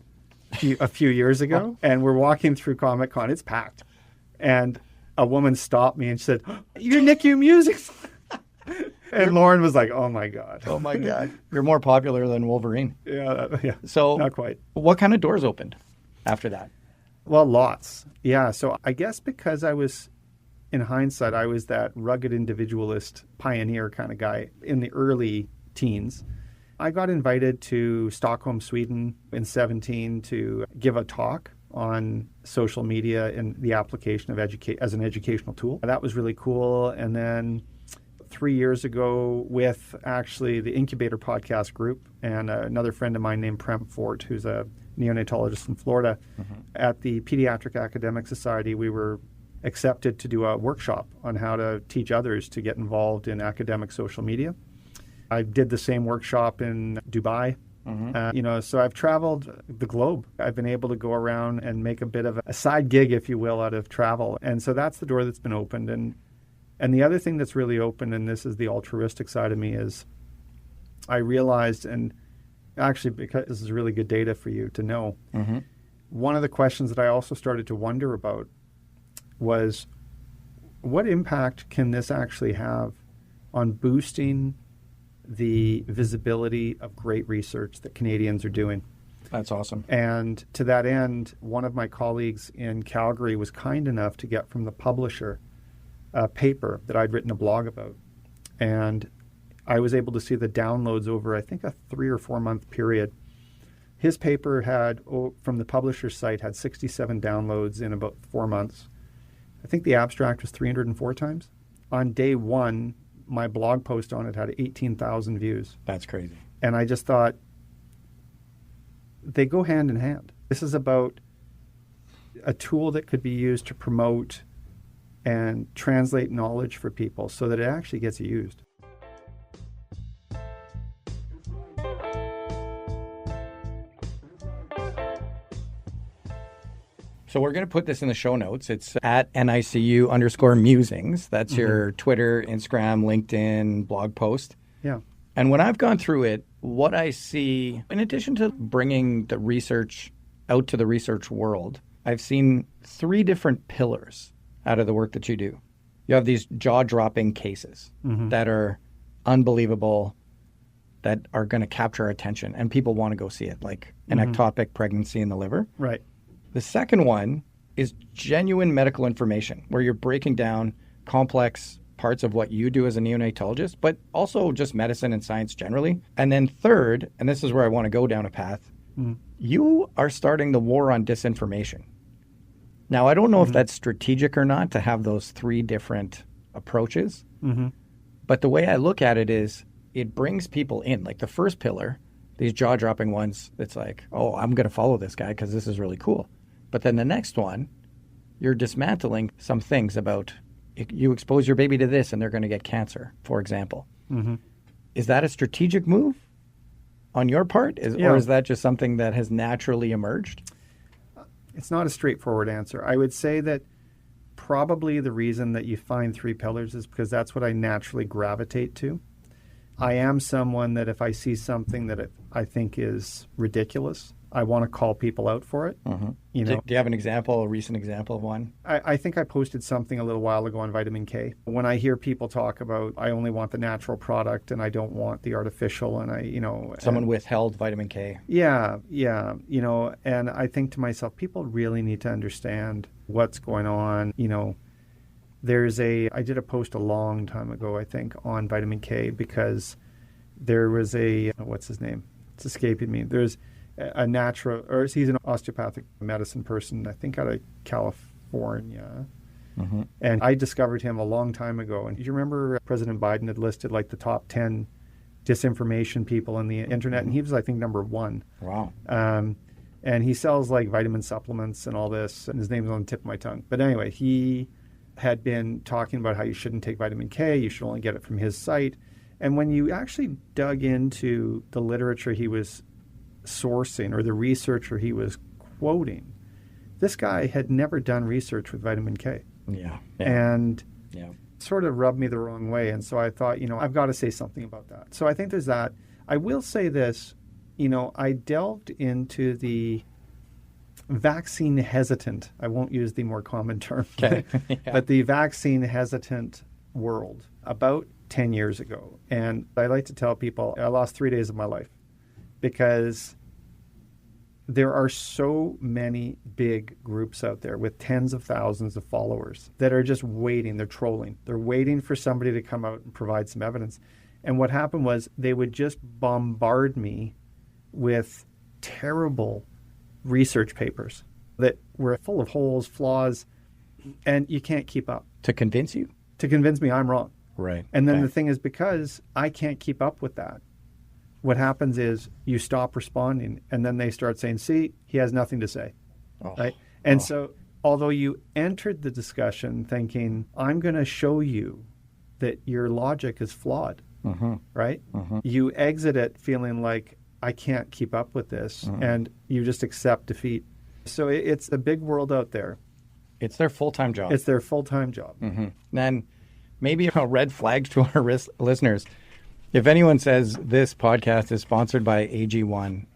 a few years ago, and we're walking through Comic-Con. It's packed. And a woman stopped me and said, "You're NICU Music." And Lauren was like, "Oh, my God." Oh, my God. You're more popular than Wolverine. Yeah. So not quite. What kind of doors opened after that? Well, lots. Yeah. So I guess because in hindsight, I was that rugged individualist pioneer kind of guy in the early teens. I got invited to Stockholm, Sweden in 2017 to give a talk on social media and the application of as an educational tool. That was really cool. And then 3 years ago with actually the Incubator podcast group and another friend of mine named Prem Fort, who's a neonatologist in Florida, at the Pediatric Academic Society, we were accepted to do a workshop on how to teach others to get involved in academic social media. I did the same workshop in Dubai. So I've traveled the globe. I've been able to go around and make a bit of a side gig, if you will, out of travel. And so that's the door that's been opened. And the other thing that's really opened, and this is the altruistic side of me, is I realized, and actually because this is really good data for you to know, one of the questions that I also started to wonder about was, what impact can this actually have on boosting the visibility of great research that Canadians are doing? That's awesome. And to that end, one of my colleagues in Calgary was kind enough to get from the publisher a paper that I'd written a blog about. And I was able to see the downloads over, I think, a 3 or 4 month period. His paper had, from the publisher's site, had 67 downloads in about 4 months. I think the abstract was 304 times. On day one, my blog post on it had 18,000 views. That's crazy. And I just thought, they go hand in hand. This is about a tool that could be used to promote and translate knowledge for people so that it actually gets used. So we're going to put this in the show notes. It's at NICU_musings. That's your Twitter, Instagram, LinkedIn, blog post. Yeah. And when I've gone through it, what I see, in addition to bringing the research out to the research world, I've seen 3 different pillars out of the work that you do. You have these jaw-dropping cases that are unbelievable, that are going to capture our attention, and people want to go see it, like an ectopic pregnancy in the liver. Right. The second one is genuine medical information, where you're breaking down complex parts of what you do as a neonatologist, but also just medicine and science generally. And then third, and this is where I want to go down a path, you are starting the war on disinformation. Now, I don't know if that's strategic or not to have those 3 different approaches, but the way I look at it is it brings people in. Like the first pillar, these jaw-dropping ones, it's like, oh, I'm going to follow this guy because this is really cool. But then the next one, you're dismantling some things about you expose your baby to this and they're going to get cancer, for example. Is that a strategic move on your part? Or is that just something that has naturally emerged? It's not a straightforward answer. I would say that probably the reason that you find 3 pillars is because that's what I naturally gravitate to. I am someone that if I see something that I think is ridiculous, I want to call people out for it. Mm-hmm. You know, do you have an example, a recent example of one? I think I posted something a little while ago on vitamin K. When I hear people talk about, I only want the natural product and I don't want the artificial, and Someone withheld vitamin K. Yeah, and I think to myself, people really need to understand what's going on. I did a post a long time ago, I think, on vitamin K because there was what's his name? It's escaping me. There's a natural, or he's an osteopathic medicine person, I think out of California. Mm-hmm. And I discovered him a long time ago. And do you remember President Biden had listed like the top 10 disinformation people on the internet? And he was, I think, number 1. Wow. And he sells like vitamin supplements and all this. And his name is on the tip of my tongue. But anyway, he had been talking about how you shouldn't take vitamin K. You should only get it from his site. And when you actually dug into the literature he was sourcing or the researcher he was quoting, this guy had never done research with vitamin K. Yeah. And sort of rubbed me the wrong way. And so I thought, I've got to say something about that. So I think there's that. I will say this, I delved into the vaccine hesitant, I won't use the more common term, but the vaccine hesitant world about 10 years ago. And I like to tell people I lost 3 days of my life because there are so many big groups out there with tens of thousands of followers that are just waiting. They're trolling. They're waiting for somebody to come out and provide some evidence. And what happened was they would just bombard me with terrible research papers that were full of holes, flaws, and you can't keep up. To convince you? To convince me I'm wrong. Right. And then the thing is, because I can't keep up with that, what happens is you stop responding, and then they start saying, see, he has nothing to say. Right? And so although you entered the discussion thinking, I'm going to show you that your logic is flawed, right? Mm-hmm. You exit it feeling like, I can't keep up with this, and you just accept defeat. So it's a big world out there. It's their full-time job. It's their full-time job. Mm-hmm. And maybe a red flag to our listeners. If anyone says this podcast is sponsored by AG1,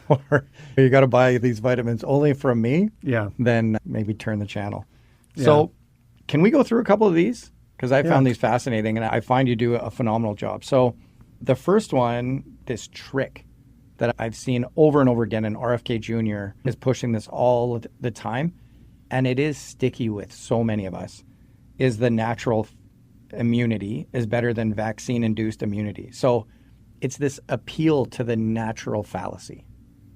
or you got to buy these vitamins only from me, then maybe turn the channel. Yeah. So can we go through a couple of these? Because I found these fascinating, and I find you do a phenomenal job. So the first one, this trick that I've seen over and over again, and RFK Jr. is pushing this all the time, and it is sticky with so many of us, is the natural immunity is better than vaccine-induced immunity. So it's this appeal to the natural fallacy.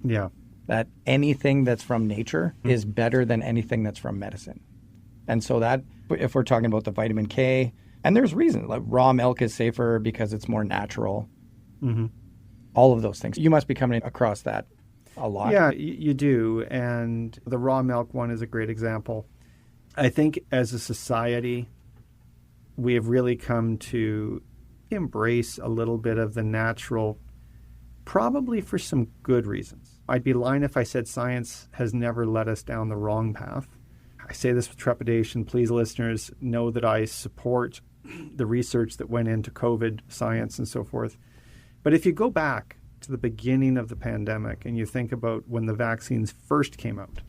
Yeah. That anything that's from nature is better than anything that's from medicine. And so that, if we're talking about the vitamin K, and there's reason, like raw milk is safer because it's more natural. Mm-hmm. All of those things. You must be coming across that a lot. Yeah, you do. And the raw milk one is a great example. I think as a society, we have really come to embrace a little bit of the natural, probably for some good reasons. I'd be lying if I said science has never led us down the wrong path. I say this with trepidation. Please, listeners, know that I support the research that went into COVID science and so forth. But if you go back to the beginning of the pandemic and you think about when the vaccines first came out,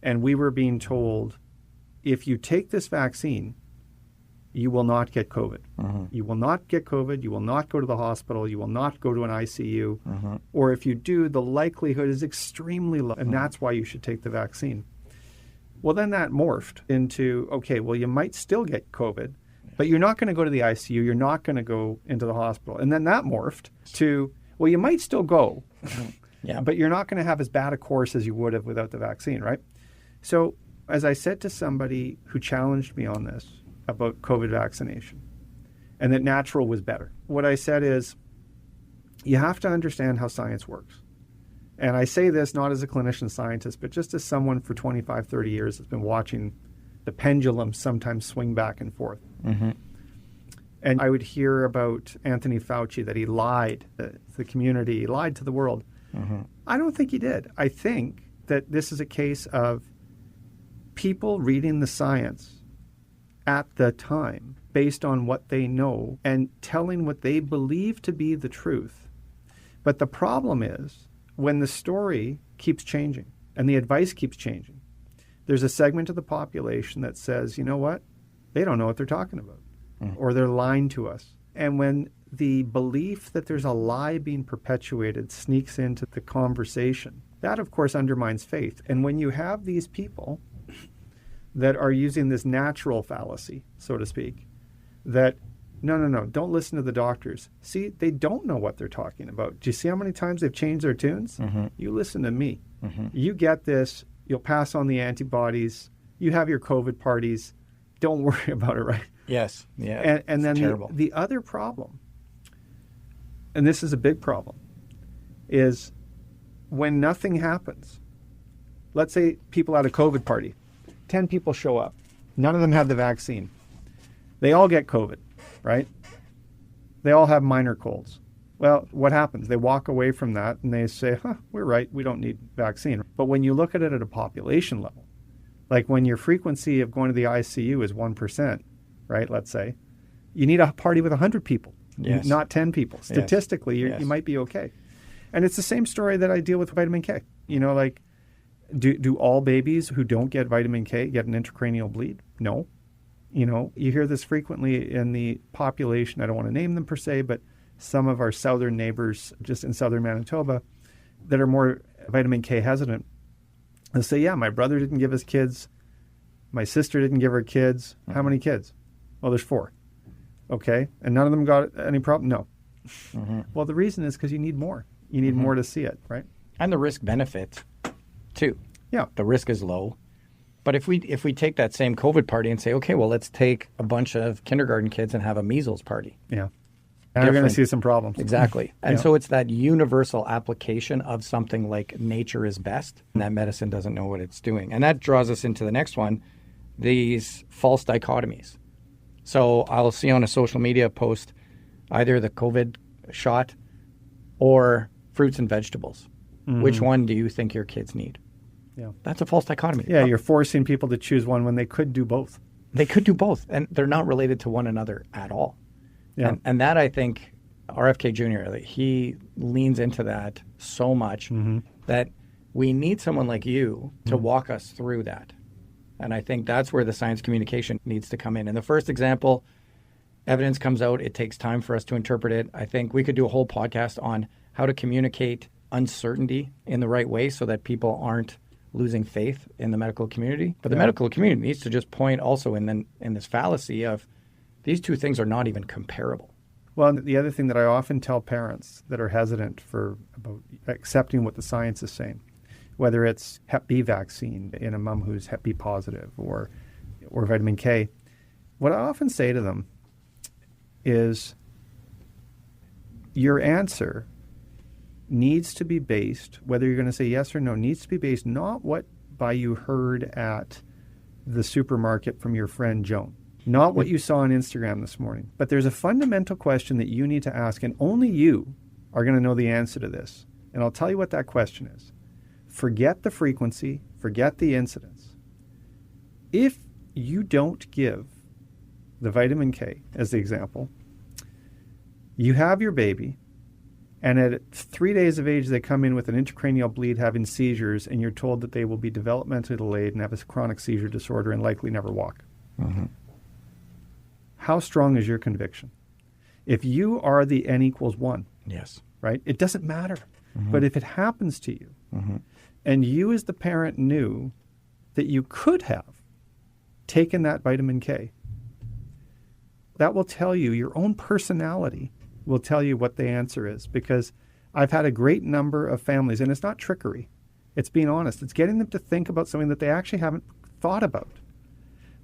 and we were being told, if you take this vaccine, you will not get COVID. You will not get COVID. You will not go to the hospital. You will not go to an ICU. Or if you do, the likelihood is extremely low, and that's why you should take the vaccine. Well, then that morphed into, okay, well, you might still get COVID, but you're not going to go to the ICU. You're not going to go into the hospital. And then that morphed to, well, you might still go, but you're not going to have as bad a course as you would have without the vaccine, right? So as I said to somebody who challenged me on this about COVID vaccination and that natural was better, what I said is, you have to understand how science works. And I say this not as a clinician scientist, but just as someone for 25, 30 years that's been watching the pendulum sometimes swing back and forth. And I would hear about Anthony Fauci, that he lied to the community, he lied to the world. I don't think he did. I think that this is a case of people reading the science at the time based on what they know and telling what they believe to be the truth. But the problem is when the story keeps changing and the advice keeps changing, there's a segment of the population that says, you know what? They don't know what they're talking about, or they're lying to us. And when the belief that there's a lie being perpetuated sneaks into the conversation, that, of course, undermines faith. And when you have these people that are using this natural fallacy, so to speak, that, no, don't listen to the doctors. See, they don't know what they're talking about. Do you see how many times they've changed their tunes? You listen to me. You get this. You'll pass on the antibodies. You have your COVID parties. Don't worry about it, right? Yes. Yeah. And then terrible. The other problem, and this is a big problem, is when nothing happens. Let's say people at a COVID party, 10 people show up. None of them have the vaccine. They all get COVID, right? They all have minor colds. Well, what happens? They walk away from that and they say, we're right, we don't need vaccine. But when you look at it at a population level, like when your frequency of going to the ICU is 1%, right, let's say, you need a party with 100 people, not 10 people. Statistically, you might be okay. And it's the same story that I deal with vitamin K. You know, like, do all babies who don't get vitamin K get an intracranial bleed? No. You know, you hear this frequently in the population. I don't want to name them per se, but some of our southern neighbors just in southern Manitoba that are more vitamin K hesitant, they'll say, yeah, my brother didn't give his kids. My sister didn't give her kids. How many kids? Well, there's 4. Okay. And none of them got any problem? No. Well, the reason is because you need more. You need more to see it, right? And the risk benefit, too. Yeah. The risk is low. But if we take that same COVID party and say, okay, well, let's take a bunch of kindergarten kids and have a measles party. Yeah. And we're going to see some problems. Exactly. And so it's that universal application of something like nature is best, and that medicine doesn't know what it's doing. And that draws us into the next one, these false dichotomies. So I'll see on a social media post either the COVID shot or fruits and vegetables. Which one do you think your kids need? Yeah. That's a false dichotomy. Yeah, you're forcing people to choose one when they could do both. They could do both, and they're not related to one another at all. Yeah. And that, I think, RFK Jr., he leans into that so much that we need someone like you to walk us through that. And I think that's where the science communication needs to come in. And the first example, evidence comes out. It takes time for us to interpret it. I think we could do a whole podcast on how to communicate uncertainty in the right way so that people aren't losing faith in the medical community. But the medical community needs to just point also in this fallacy of these two things are not even comparable. Well, the other thing that I often tell parents that are hesitant about accepting what the science is saying, whether it's Hep B vaccine in a mom who's Hep B positive or vitamin K, what I often say to them is your answer needs to be based, whether you're going to say yes or no, needs to be based not what by you heard at the supermarket from your friend Joan, not what you saw on Instagram this morning, but there's a fundamental question that you need to ask, and only you are going to know the answer to this. And I'll tell you what that question is. Forget the frequency, forget the incidence. If you don't give the vitamin K, as the example, you have your baby, and at 3 days of age, they come in with an intracranial bleed, having seizures, and you're told that they will be developmentally delayed and have a chronic seizure disorder and likely never walk. How strong is your conviction? If you are the N equals 1, Yes. right, it doesn't matter. But if it happens to you, and you as the parent knew that you could have taken that vitamin K, that will tell you, your own personality will tell you what the answer is. Because I've had a great number of families, and it's not trickery, it's being honest. It's getting them to think about something that they actually haven't thought about,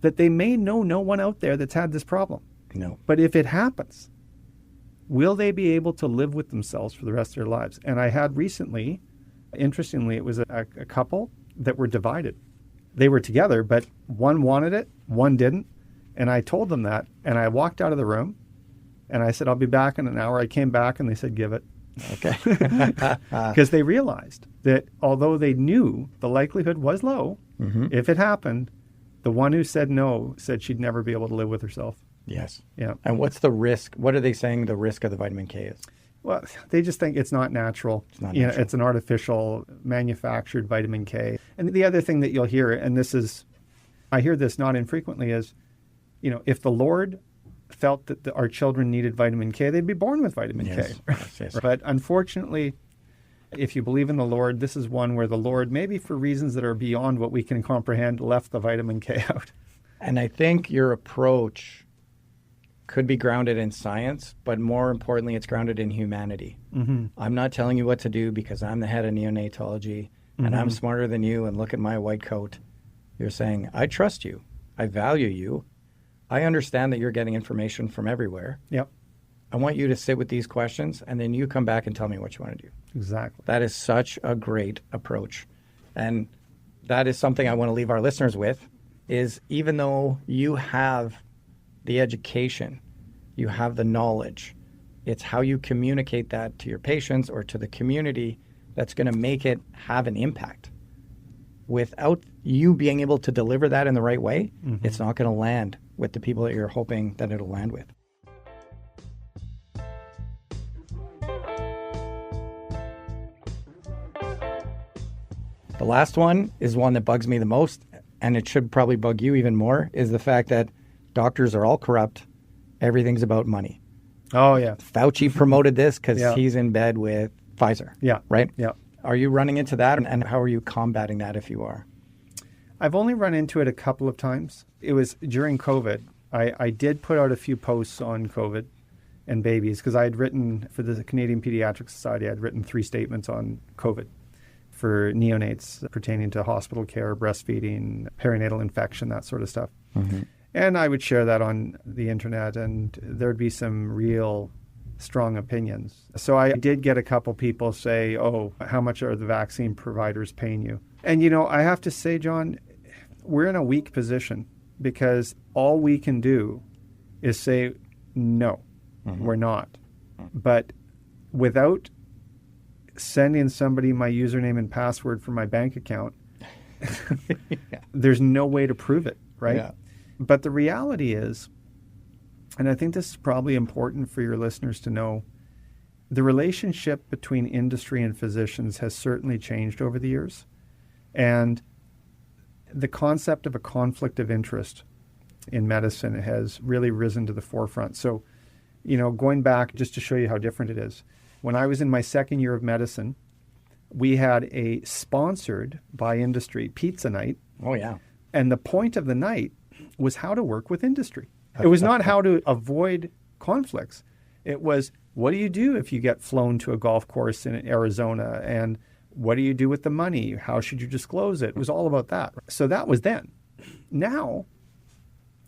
that they may know no one out there that's had this problem. No. But if it happens, will they be able to live with themselves for the rest of their lives? And I had recently, interestingly, it was a couple that were divided. They were together, but one wanted it, one didn't. And I told them that, and I walked out of the room, And I said, I'll be back in an hour. I came back and they said, give it. Okay. Because they realized that although they knew the likelihood was low, if it happened, the one who said no said she'd never be able to live with herself. Yes. Yeah. And what's the risk? What are they saying the risk of the vitamin K is? Well, they just think it's not natural. It's not natural. It's an artificial manufactured vitamin K. And the other thing that you'll hear, and I hear this not infrequently, is, if the Lord felt that our children needed vitamin K, they'd be born with vitamin K. Yes. But unfortunately, if you believe in the Lord, this is one where the Lord, maybe for reasons that are beyond what we can comprehend, left the vitamin K out. And I think your approach could be grounded in science, but more importantly, it's grounded in humanity. I'm not telling you what to do because I'm the head of neonatology and I'm smarter than you and look at my white coat. You're saying, I trust you. I value you. I understand that you're getting information from everywhere. Yep. I want you to sit with these questions and then you come back and tell me what you want to do. Exactly. That is such a great approach. And that is something I want to leave our listeners with, is even though you have the education, you have the knowledge, it's how you communicate that to your patients or to the community that's going to make it have an impact. Without you being able to deliver that in the right way, it's not going to land with the people that you're hoping that it'll land with. The last one is one that bugs me the most, and it should probably bug you even more, is the fact that doctors are all corrupt. Everything's about money. Oh, yeah. Fauci promoted this because he's in bed with Pfizer. Yeah. Right? Yeah. Are you running into that, and how are you combating that if you are? I've only run into it a couple of times. It was during COVID. I did put out a few posts on COVID and babies because I had written, for the Canadian Pediatric Society, I had written 3 statements on COVID for neonates pertaining to hospital care, breastfeeding, perinatal infection, that sort of stuff. And I would share that on the internet, and there'd be some real strong opinions. So I did get a couple people say, oh, how much are the vaccine providers paying you? And, I have to say, John, we're in a weak position because all we can do is say, no, we're not. But without sending somebody my username and password for my bank account, there's no way to prove it, right? Yeah. But the reality is, and I think this is probably important for your listeners to know, the relationship between industry and physicians has certainly changed over the years. And the concept of a conflict of interest in medicine has really risen to the forefront. So, going back just to show you how different it is, when I was in my second year of medicine, we had a sponsored by industry pizza night. Oh, yeah. And the point of the night was how to work with industry. It was not how to avoid conflicts. It was, what do you do if you get flown to a golf course in Arizona? And what do you do with the money? How should you disclose it? It was all about that. So that was then. Now,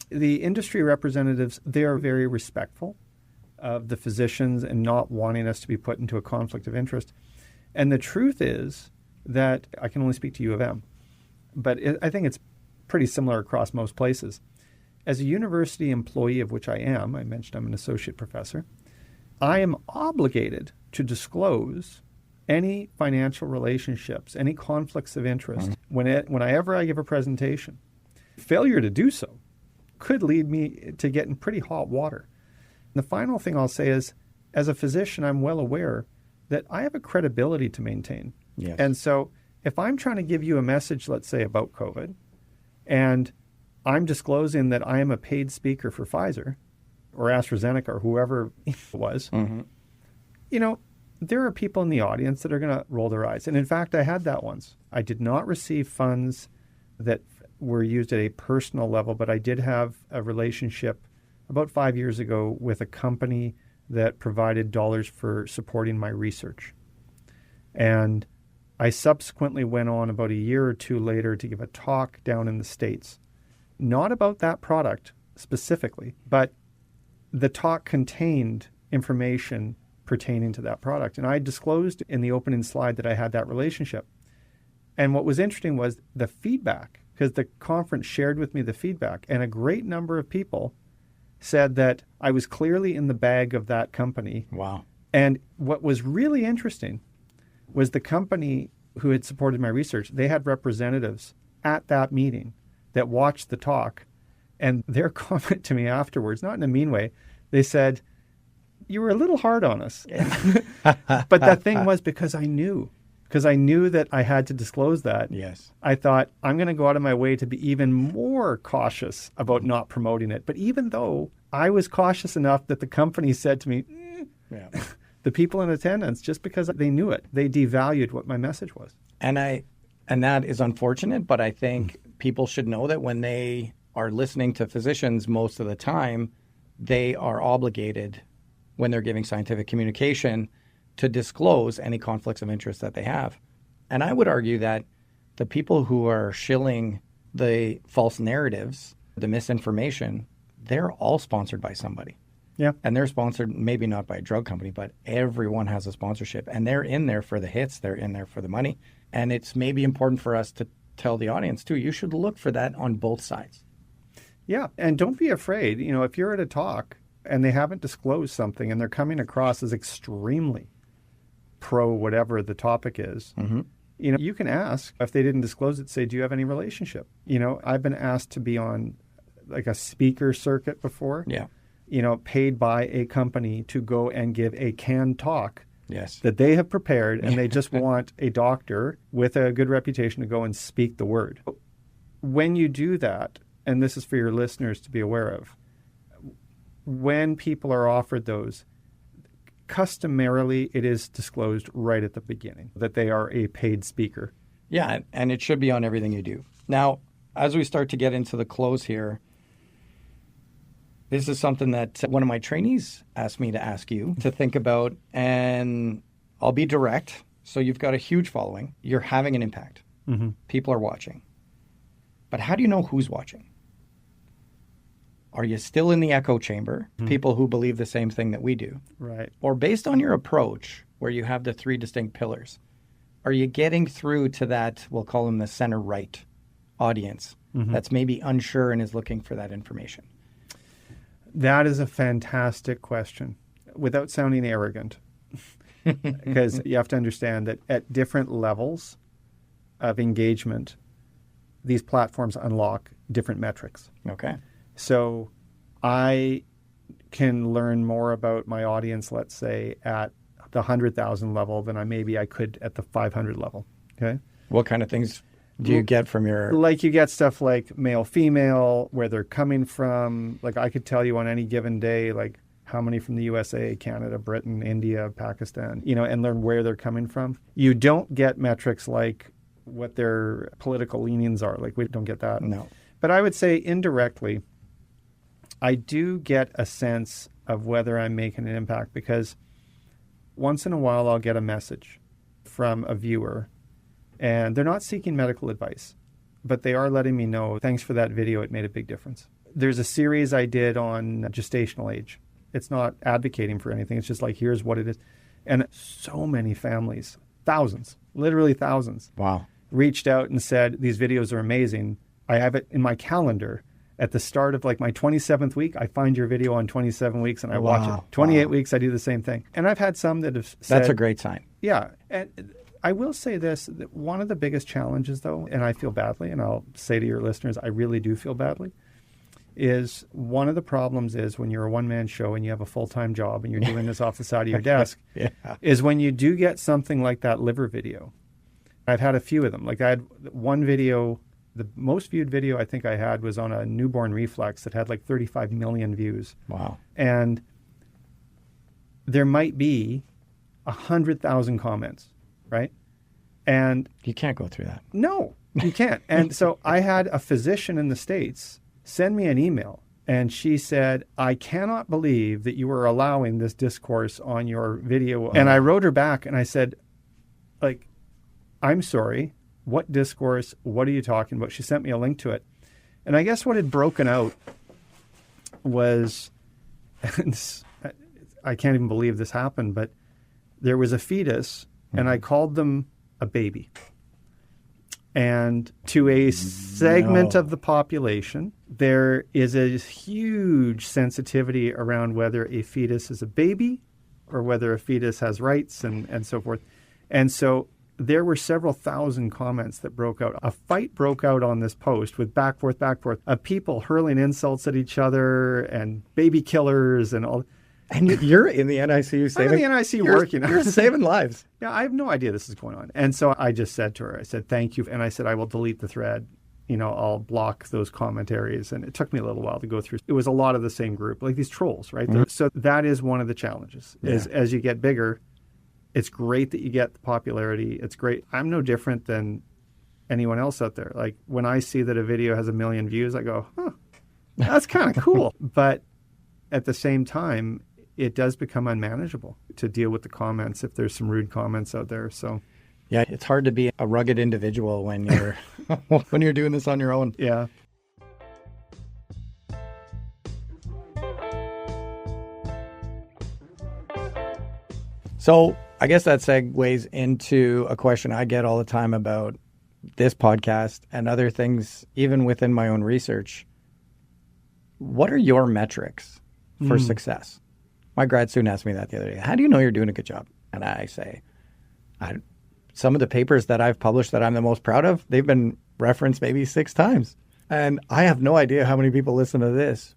the industry representatives, they are very respectful of the physicians and not wanting us to be put into a conflict of interest. And the truth is that I can only speak to U of M, but I think it's pretty similar across most places. As a university employee, of which I am, I mentioned I'm an associate professor, I am obligated to disclose any financial relationships, any conflicts of interest whenever I give a presentation. Failure to do so could lead me to get in pretty hot water. And the final thing I'll say is, as a physician, I'm well aware that I have a credibility to maintain. Yes. And so if I'm trying to give you a message, let's say, about COVID, and I'm disclosing that I am a paid speaker for Pfizer or AstraZeneca or whoever it was, there are people in the audience that are going to roll their eyes. And in fact, I had that once. I did not receive funds that were used at a personal level, but I did have a relationship about 5 years ago with a company that provided dollars for supporting my research. And I subsequently went on about a year or two later to give a talk down in the States, not about that product specifically, but the talk contained information pertaining to that product. And I disclosed in the opening slide that I had that relationship. And what was interesting was the feedback, because the conference shared with me the feedback, and a great number of people said that I was clearly in the bag of that company. Wow. And what was really interesting was the company who had supported my research, they had representatives at that meeting that watched the talk. And their comment to me afterwards, not in a mean way, they said, you were a little hard on us. But that thing was because I knew that I had to disclose that. Yes. I thought, I'm going to go out of my way to be even more cautious about not promoting it. But even though I was cautious enough that the company said to me, the people in attendance, just because they knew it, they devalued what my message was. And that is unfortunate, but I think people should know that when they are listening to physicians most of the time, they are obligated, when they're giving scientific communication, to disclose any conflicts of interest that they have. And I would argue that the people who are shilling the false narratives, the misinformation, they're all sponsored by somebody. Yeah. And they're sponsored, maybe not by a drug company, but everyone has a sponsorship. And they're in there for the hits. They're in there for the money. And it's maybe important for us to tell the audience, too, you should look for that on both sides. Yeah. And don't be afraid. You know, if you're at a talk and they haven't disclosed something and they're coming across as extremely pro whatever the topic is, you know, you can ask, if they didn't disclose it, say, do you have any relationship? You know, I've been asked to be on like a speaker circuit before. Yeah. You know, paid by a company to go and give a canned talk Yes. that they have prepared, and they just want a doctor with a good reputation to go and speak the word. When you do that, and this is for your listeners to be aware of, when people are offered those, customarily it is disclosed right at the beginning that they are a paid speaker. Yeah, and it should be on everything you do. Now, as we start to get into the close here, this is something that one of my trainees asked me to ask you to think about, and I'll be direct. So you've got a huge following. You're having an impact. Mm-hmm. People are watching. But how do you know who's watching? Are you still in the echo chamber, people who believe the same thing that we do? Right. Or based on your approach, where you have the three distinct pillars, are you getting through to that, we'll call them the center-right audience, that's maybe unsure and is looking for that information? That is a fantastic question, without sounding arrogant, because you have to understand that at different levels of engagement, these platforms unlock different metrics. Okay. So I can learn more about my audience, let's say, at the 100,000 level than I could at the 500 level. Okay. What kind of things do you get from your... Like you get stuff like male, female, where they're coming from. Like I could tell you on any given day, like how many from the USA, Canada, Britain, India, Pakistan, you know, and learn where they're coming from. You don't get metrics like what their political leanings are. Like we don't get that. No. But I would say indirectly, I do get a sense of whether I'm making an impact, because once in a while I'll get a message from a viewer and they're not seeking medical advice, but they are letting me know, thanks for that video, it made a big difference. There's a series I did on gestational age. It's not advocating for anything. It's just like, here's what it is. And so many families, thousands, literally thousands, Wow. reached out and said, these videos are amazing. I have it in my calendar. At the start of like my 27th week, I find your video on 27 weeks and I watch it. 28 weeks, I do the same thing. And I've had some that have said... That's a great sign. Yeah. And I will say this, that one of the biggest challenges though, and I feel badly, and I'll say to your listeners, I really do feel badly, is one of the problems is when you're a one-man show and you have a full-time job and you're doing this off the side of your desk, is when you do get something like that liver video. I've had a few of them. Like I had one video... The most viewed video I think I had was on a newborn reflex that had like 35 million views. Wow. And there might be 100,000 comments, right? And you can't go through that. No, you can't. And so I had a physician in the States send me an email, and she said, I cannot believe that you are allowing this discourse on your video. And I wrote her back and I said, like, I'm sorry. What discourse? What are you talking about? She sent me a link to it. And I guess what had broken out was, I can't even believe this happened, but there was a fetus, and I called them a baby. And to a segment of the population, there is a huge sensitivity around whether a fetus is a baby or whether a fetus has rights and so forth. And so there were several thousand comments that broke out. A fight broke out on this post with back, forth, of people hurling insults at each other and baby killers and all. And you're in the NICU saving. I'm in the NICU working. You're saving lives. Yeah, I have no idea this is going on. And so I just said to her, I said, thank you. And I said, I will delete the thread. I'll block those commentaries. And it took me a little while to go through. It was a lot of the same group, like these trolls, right? Mm-hmm. So that is one of the challenges, is as you get bigger, it's great that you get the popularity. It's great. I'm no different than anyone else out there. Like when I see that a video has 1 million views, I go, that's kind of cool. But at the same time, it does become unmanageable to deal with the comments if there's some rude comments out there. So, yeah, it's hard to be a rugged individual when you're when you're doing this on your own. Yeah. So I guess that segues into a question I get all the time about this podcast and other things, even within my own research. What are your metrics for success? My grad student asked me that the other day. How do you know you're doing a good job? And I say, some of the papers that I've published that I'm the most proud of, they've been referenced maybe 6 times. And I have no idea how many people listen to this.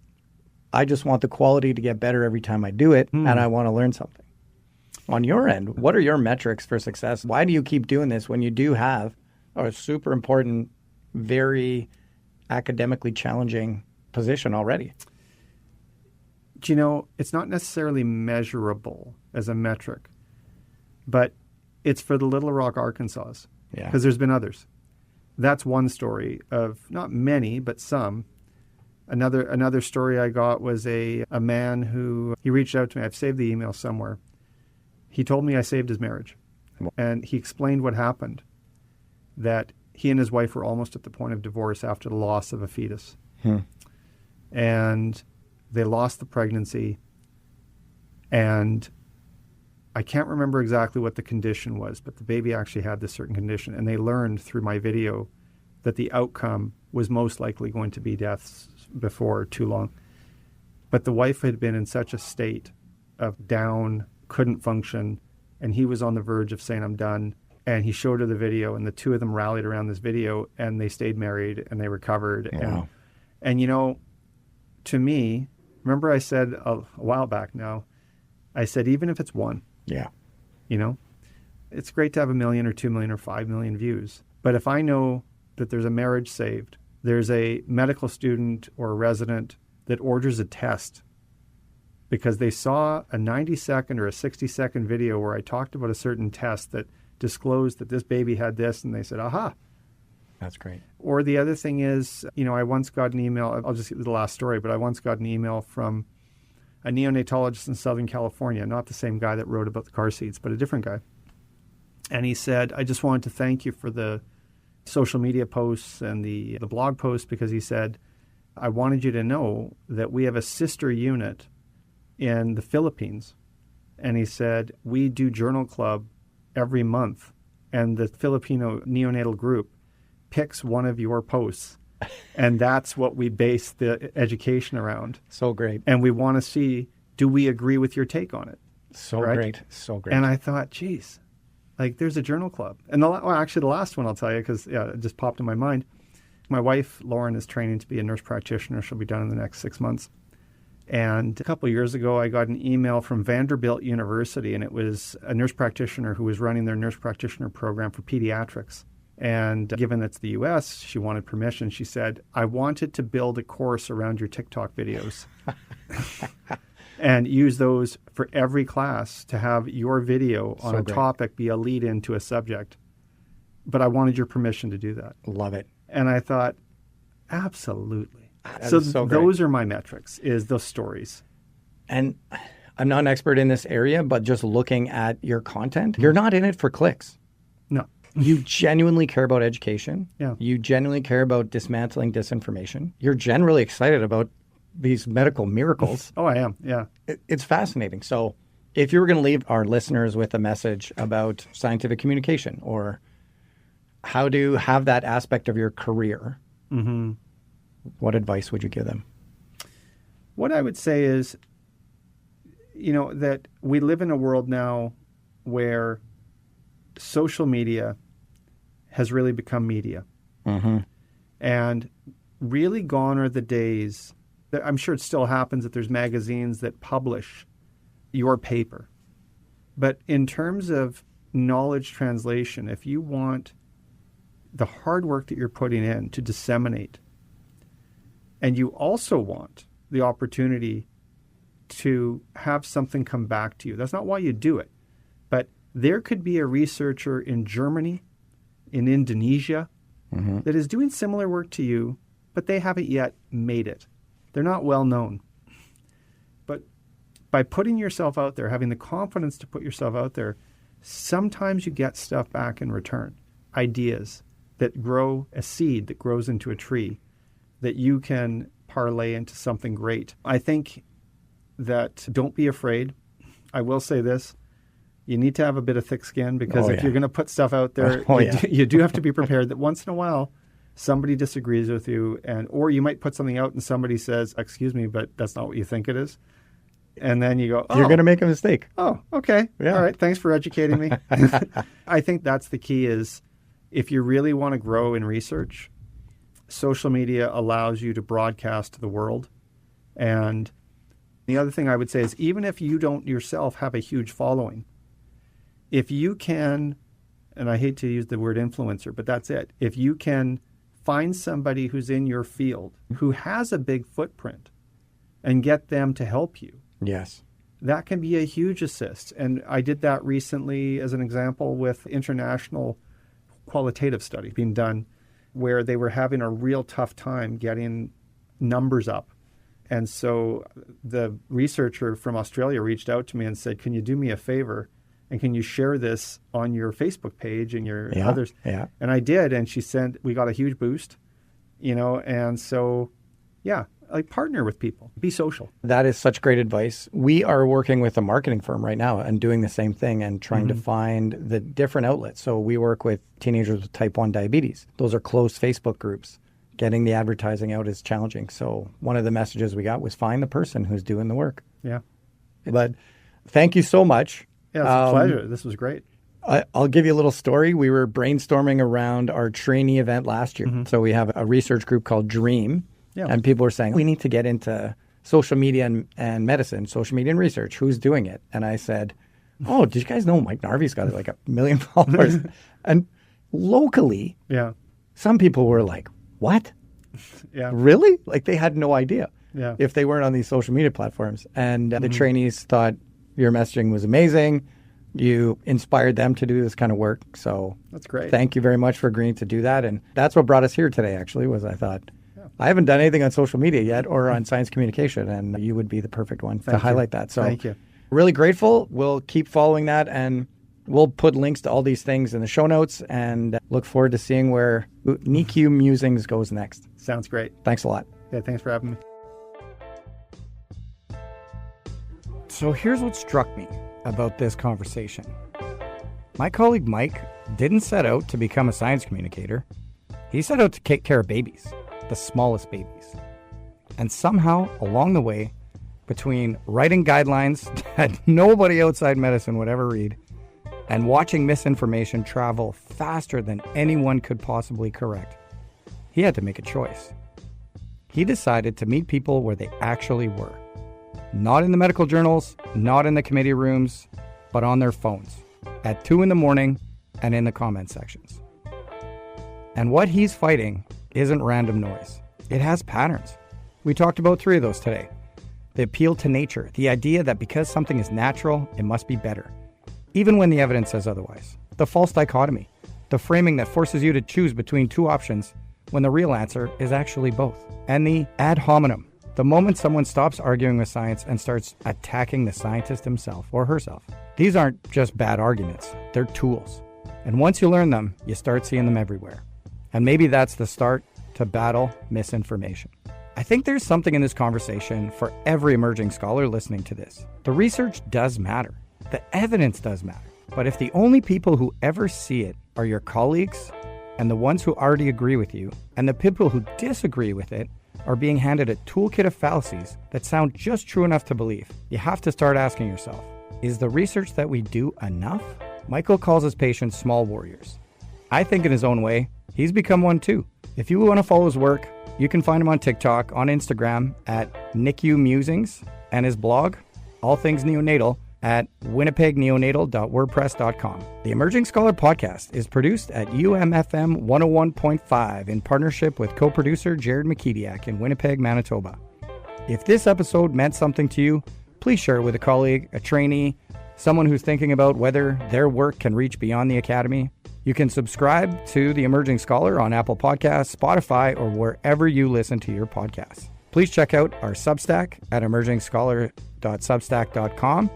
I just want the quality to get better every time I do it, and I want to learn something. On your end, what are your metrics for success? Why do you keep doing this when you do have a super important, very academically challenging position already? It's not necessarily measurable as a metric, but it's for the Little Rock, Arkansas, because there's been others. That's one story of not many, but some. Another story I got was a man who, he reached out to me. I've saved the email somewhere. He told me I saved his marriage, and he explained what happened, that he and his wife were almost at the point of divorce after the loss of a fetus. And they lost the pregnancy, and I can't remember exactly what the condition was, but the baby actually had this certain condition, and they learned through my video that the outcome was most likely going to be deaths before too long. But the wife had been in such a state of down, couldn't function, and he was on the verge of saying, I'm done. And he showed her the video, and the two of them rallied around this video, and they stayed married, and they recovered. Wow. And to me, remember I said a while back now, I said, even if it's one, it's great to have 1 million or 2 million or 5 million views. But if I know that there's a marriage saved, there's a medical student or a resident that orders a test because they saw a 90-second or a 60-second video where I talked about a certain test that disclosed that this baby had this, and they said, aha. That's great. Or the other thing is, I once got an email, I'll just get the last story, but I once got an email from a neonatologist in Southern California, not the same guy that wrote about the car seats, but a different guy. And he said, I just wanted to thank you for the social media posts and the blog posts, because he said, I wanted you to know that we have a sister unit in the Philippines. And he said, we do journal club every month, and the Filipino neonatal group picks one of your posts, and that's what we base the education around. So great. And we want to see, do we agree with your take on it? So great. So great. And I thought, geez, like there's a journal club. And the last one I'll tell you, because it just popped in my mind. My wife, Lauren, is training to be a nurse practitioner. She'll be done in the next 6 months. And a couple of years ago, I got an email from Vanderbilt University, and it was a nurse practitioner who was running their nurse practitioner program for pediatrics. And given it's the U.S., she wanted permission. She said, I wanted to build a course around your TikTok videos and use those for every class to have your video on a topic be a lead into a subject. But I wanted your permission to do that. Love it. And I thought, absolutely. So those are my metrics, is those stories. And I'm not an expert in this area, but just looking at your content, you're not in it for clicks. No. You genuinely care about education. Yeah. You genuinely care about dismantling disinformation. You're generally excited about these medical miracles. Oh, I am. Yeah. It's fascinating. So if you were going to leave our listeners with a message about scientific communication, or how to have that aspect of your career, Mm-hmm. what advice would you give them? What I would say is, that we live in a world now where social media has really become media. Mm-hmm. And really gone are the days that I'm sure it still happens that there's magazines that publish your paper. But in terms of knowledge translation, if you want the hard work that you're putting in to disseminate, and you also want the opportunity to have something come back to you, that's not why you do it. But there could be a researcher in Germany, in Indonesia, Mm-hmm. that is doing similar work to you, but they haven't yet made it. They're not well known. But by putting yourself out there, having the confidence to put yourself out there, sometimes you get stuff back in return. Ideas that grow, a seed that grows into a tree that you can parlay into something great. I think that don't be afraid. I will say this. You need to have a bit of thick skin because if you're going to put stuff out there, you do have to be prepared that once in a while somebody disagrees with you, or you might put something out and somebody says, "Excuse me, but that's not what you think it is." And then you go, "Oh, You're going to make a mistake." Oh, okay. Yeah. All right. Thanks for educating me. I think that's the key is if you really want to grow in research, social media allows you to broadcast to the world. And the other thing I would say is even if you don't yourself have a huge following, if you can, and I hate to use the word influencer, but that's it. If you can find somebody who's in your field who has a big footprint and get them to help you, Yes. that can be a huge assist. And I did that recently as an example with international qualitative study being done where they were having a real tough time getting numbers up. And so the researcher from Australia reached out to me and said, "Can you do me a favor? And can you share this on your Facebook page and your others?" Yeah. And I did. And she said, we got a huge boost, and so, like partner with people, be social. That is such great advice. We are working with a marketing firm right now and doing the same thing and trying to find the different outlets. So we work with teenagers with type 1 diabetes. Those are closed Facebook groups. Getting the advertising out is challenging. So one of the messages we got was find the person who's doing the work. Yeah. But thank you so much. Yeah, it's a pleasure. This was great. I'll give you a little story. We were brainstorming around our trainee event last year. So we have a research group called DREAM. Yeah. And people were saying, we need to get into social media and medicine, social media and research. Who's doing it? And I said, oh, did you guys know Mike Narvey's got like 1 million followers? And locally, some people were like, what? Yeah. Really? Like they had no idea Yeah. if they weren't on these social media platforms. And the trainees thought your messaging was amazing. You inspired them to do this kind of work. So That's great. thank you very much for agreeing to do that. And that's what brought us here today, actually, was I thought, I haven't done anything on social media yet or on science communication, and you would be the perfect one to highlight that. So Thank you. Really grateful. We'll keep following that, and we'll put links to all these things in the show notes and look forward to seeing where NICU Musings goes next. Sounds great. Thanks a lot. Yeah, thanks for having me. So here's what struck me about this conversation. My colleague Mike didn't set out to become a science communicator. He set out to take care of babies, the smallest babies. And somehow, along the way, between writing guidelines that nobody outside medicine would ever read and watching misinformation travel faster than anyone could possibly correct, he had to make a choice. He decided to meet people where they actually were. Not in the medical journals, not in the committee rooms, but on their phones at 2 a.m. and in the comment sections. And what he's fighting isn't random noise. It has patterns. We talked about 3 of those today. The appeal to nature, the idea that because something is natural, it must be better, even when the evidence says otherwise. The false dichotomy, the framing that forces you to choose between 2 options when the real answer is actually both. And the ad hominem, the moment someone stops arguing with science and starts attacking the scientist himself or herself. These aren't just bad arguments, they're tools. And once you learn them, you start seeing them everywhere. And maybe that's the start to battle misinformation. I think there's something in this conversation for every emerging scholar listening to this. The research does matter. The evidence does matter. But if the only people who ever see it are your colleagues, and the ones who already agree with you, and the people who disagree with it, are being handed a toolkit of fallacies that sound just true enough to believe. You have to start asking yourself, is the research that we do enough? Michael calls his patients small warriors. I think in his own way, he's become one too. If you want to follow his work, you can find him on TikTok, on Instagram at NICU Musings, and his blog, All Things Neonatal, at winnipegneonatal.wordpress.com. The Emerging Scholar podcast is produced at UMFM 101.5 in partnership with co-producer Jared McKediak in Winnipeg, Manitoba. If this episode meant something to you, please share it with a colleague, a trainee, someone who's thinking about whether their work can reach beyond the academy. You can subscribe to The Emerging Scholar on Apple Podcasts, Spotify, or wherever you listen to your podcasts. Please check out our Substack at emergingscholar.substack.com.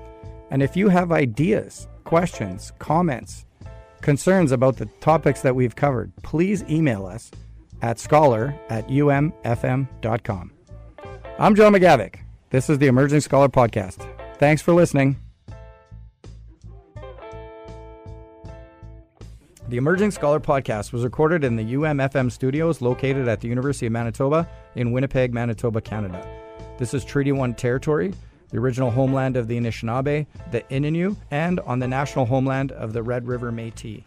And if you have ideas, questions, comments, concerns about the topics that we've covered, please email us at scholar@umfm.com. I'm John McGavick. This is the Emerging Scholar Podcast. Thanks for listening. The Emerging Scholar Podcast was recorded in the UMFM studios located at the University of Manitoba in Winnipeg, Manitoba, Canada. This is Treaty 1 territory, the original homeland of the Anishinaabe, the Innu, and on the national homeland of the Red River Métis.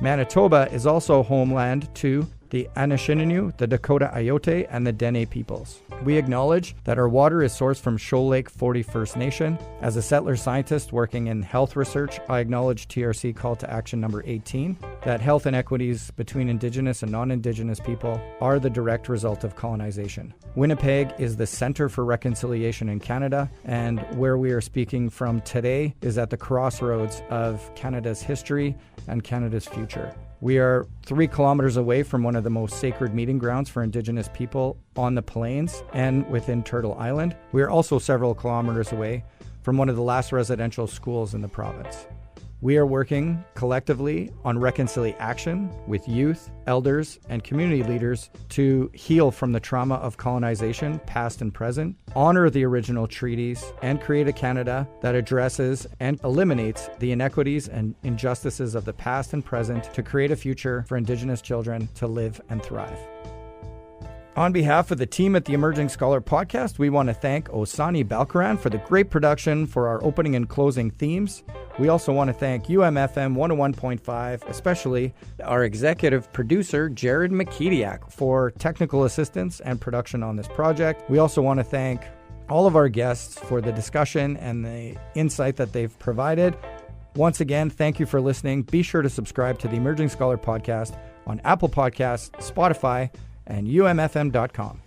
Manitoba is also homeland to the Anishinaabe, the Dakota Iote, and the Dene peoples. We acknowledge that our water is sourced from Shoal Lake 40 First Nation. As a settler scientist working in health research, I acknowledge TRC Call to Action number 18, that health inequities between Indigenous and non-Indigenous people are the direct result of colonization. Winnipeg is the center for reconciliation in Canada, and where we are speaking from today is at the crossroads of Canada's history and Canada's future. We are 3 kilometers away from one of the most sacred meeting grounds for Indigenous people on the plains and within Turtle Island. We are also several kilometers away from one of the last residential schools in the province. We are working collectively on reconciliation with youth, elders, and community leaders to heal from the trauma of colonization, past and present, honor the original treaties, and create a Canada that addresses and eliminates the inequities and injustices of the past and present to create a future for Indigenous children to live and thrive. On behalf of the team at the Emerging Scholar Podcast, we want to thank Osani Balkaran for the great production for our opening and closing themes. We also want to thank UMFM 101.5, especially our executive producer, Jared McKediak, for technical assistance and production on this project. We also want to thank all of our guests for the discussion and the insight that they've provided. Once again, thank you for listening. Be sure to subscribe to the Emerging Scholar Podcast on Apple Podcasts, Spotify, and umfm.com.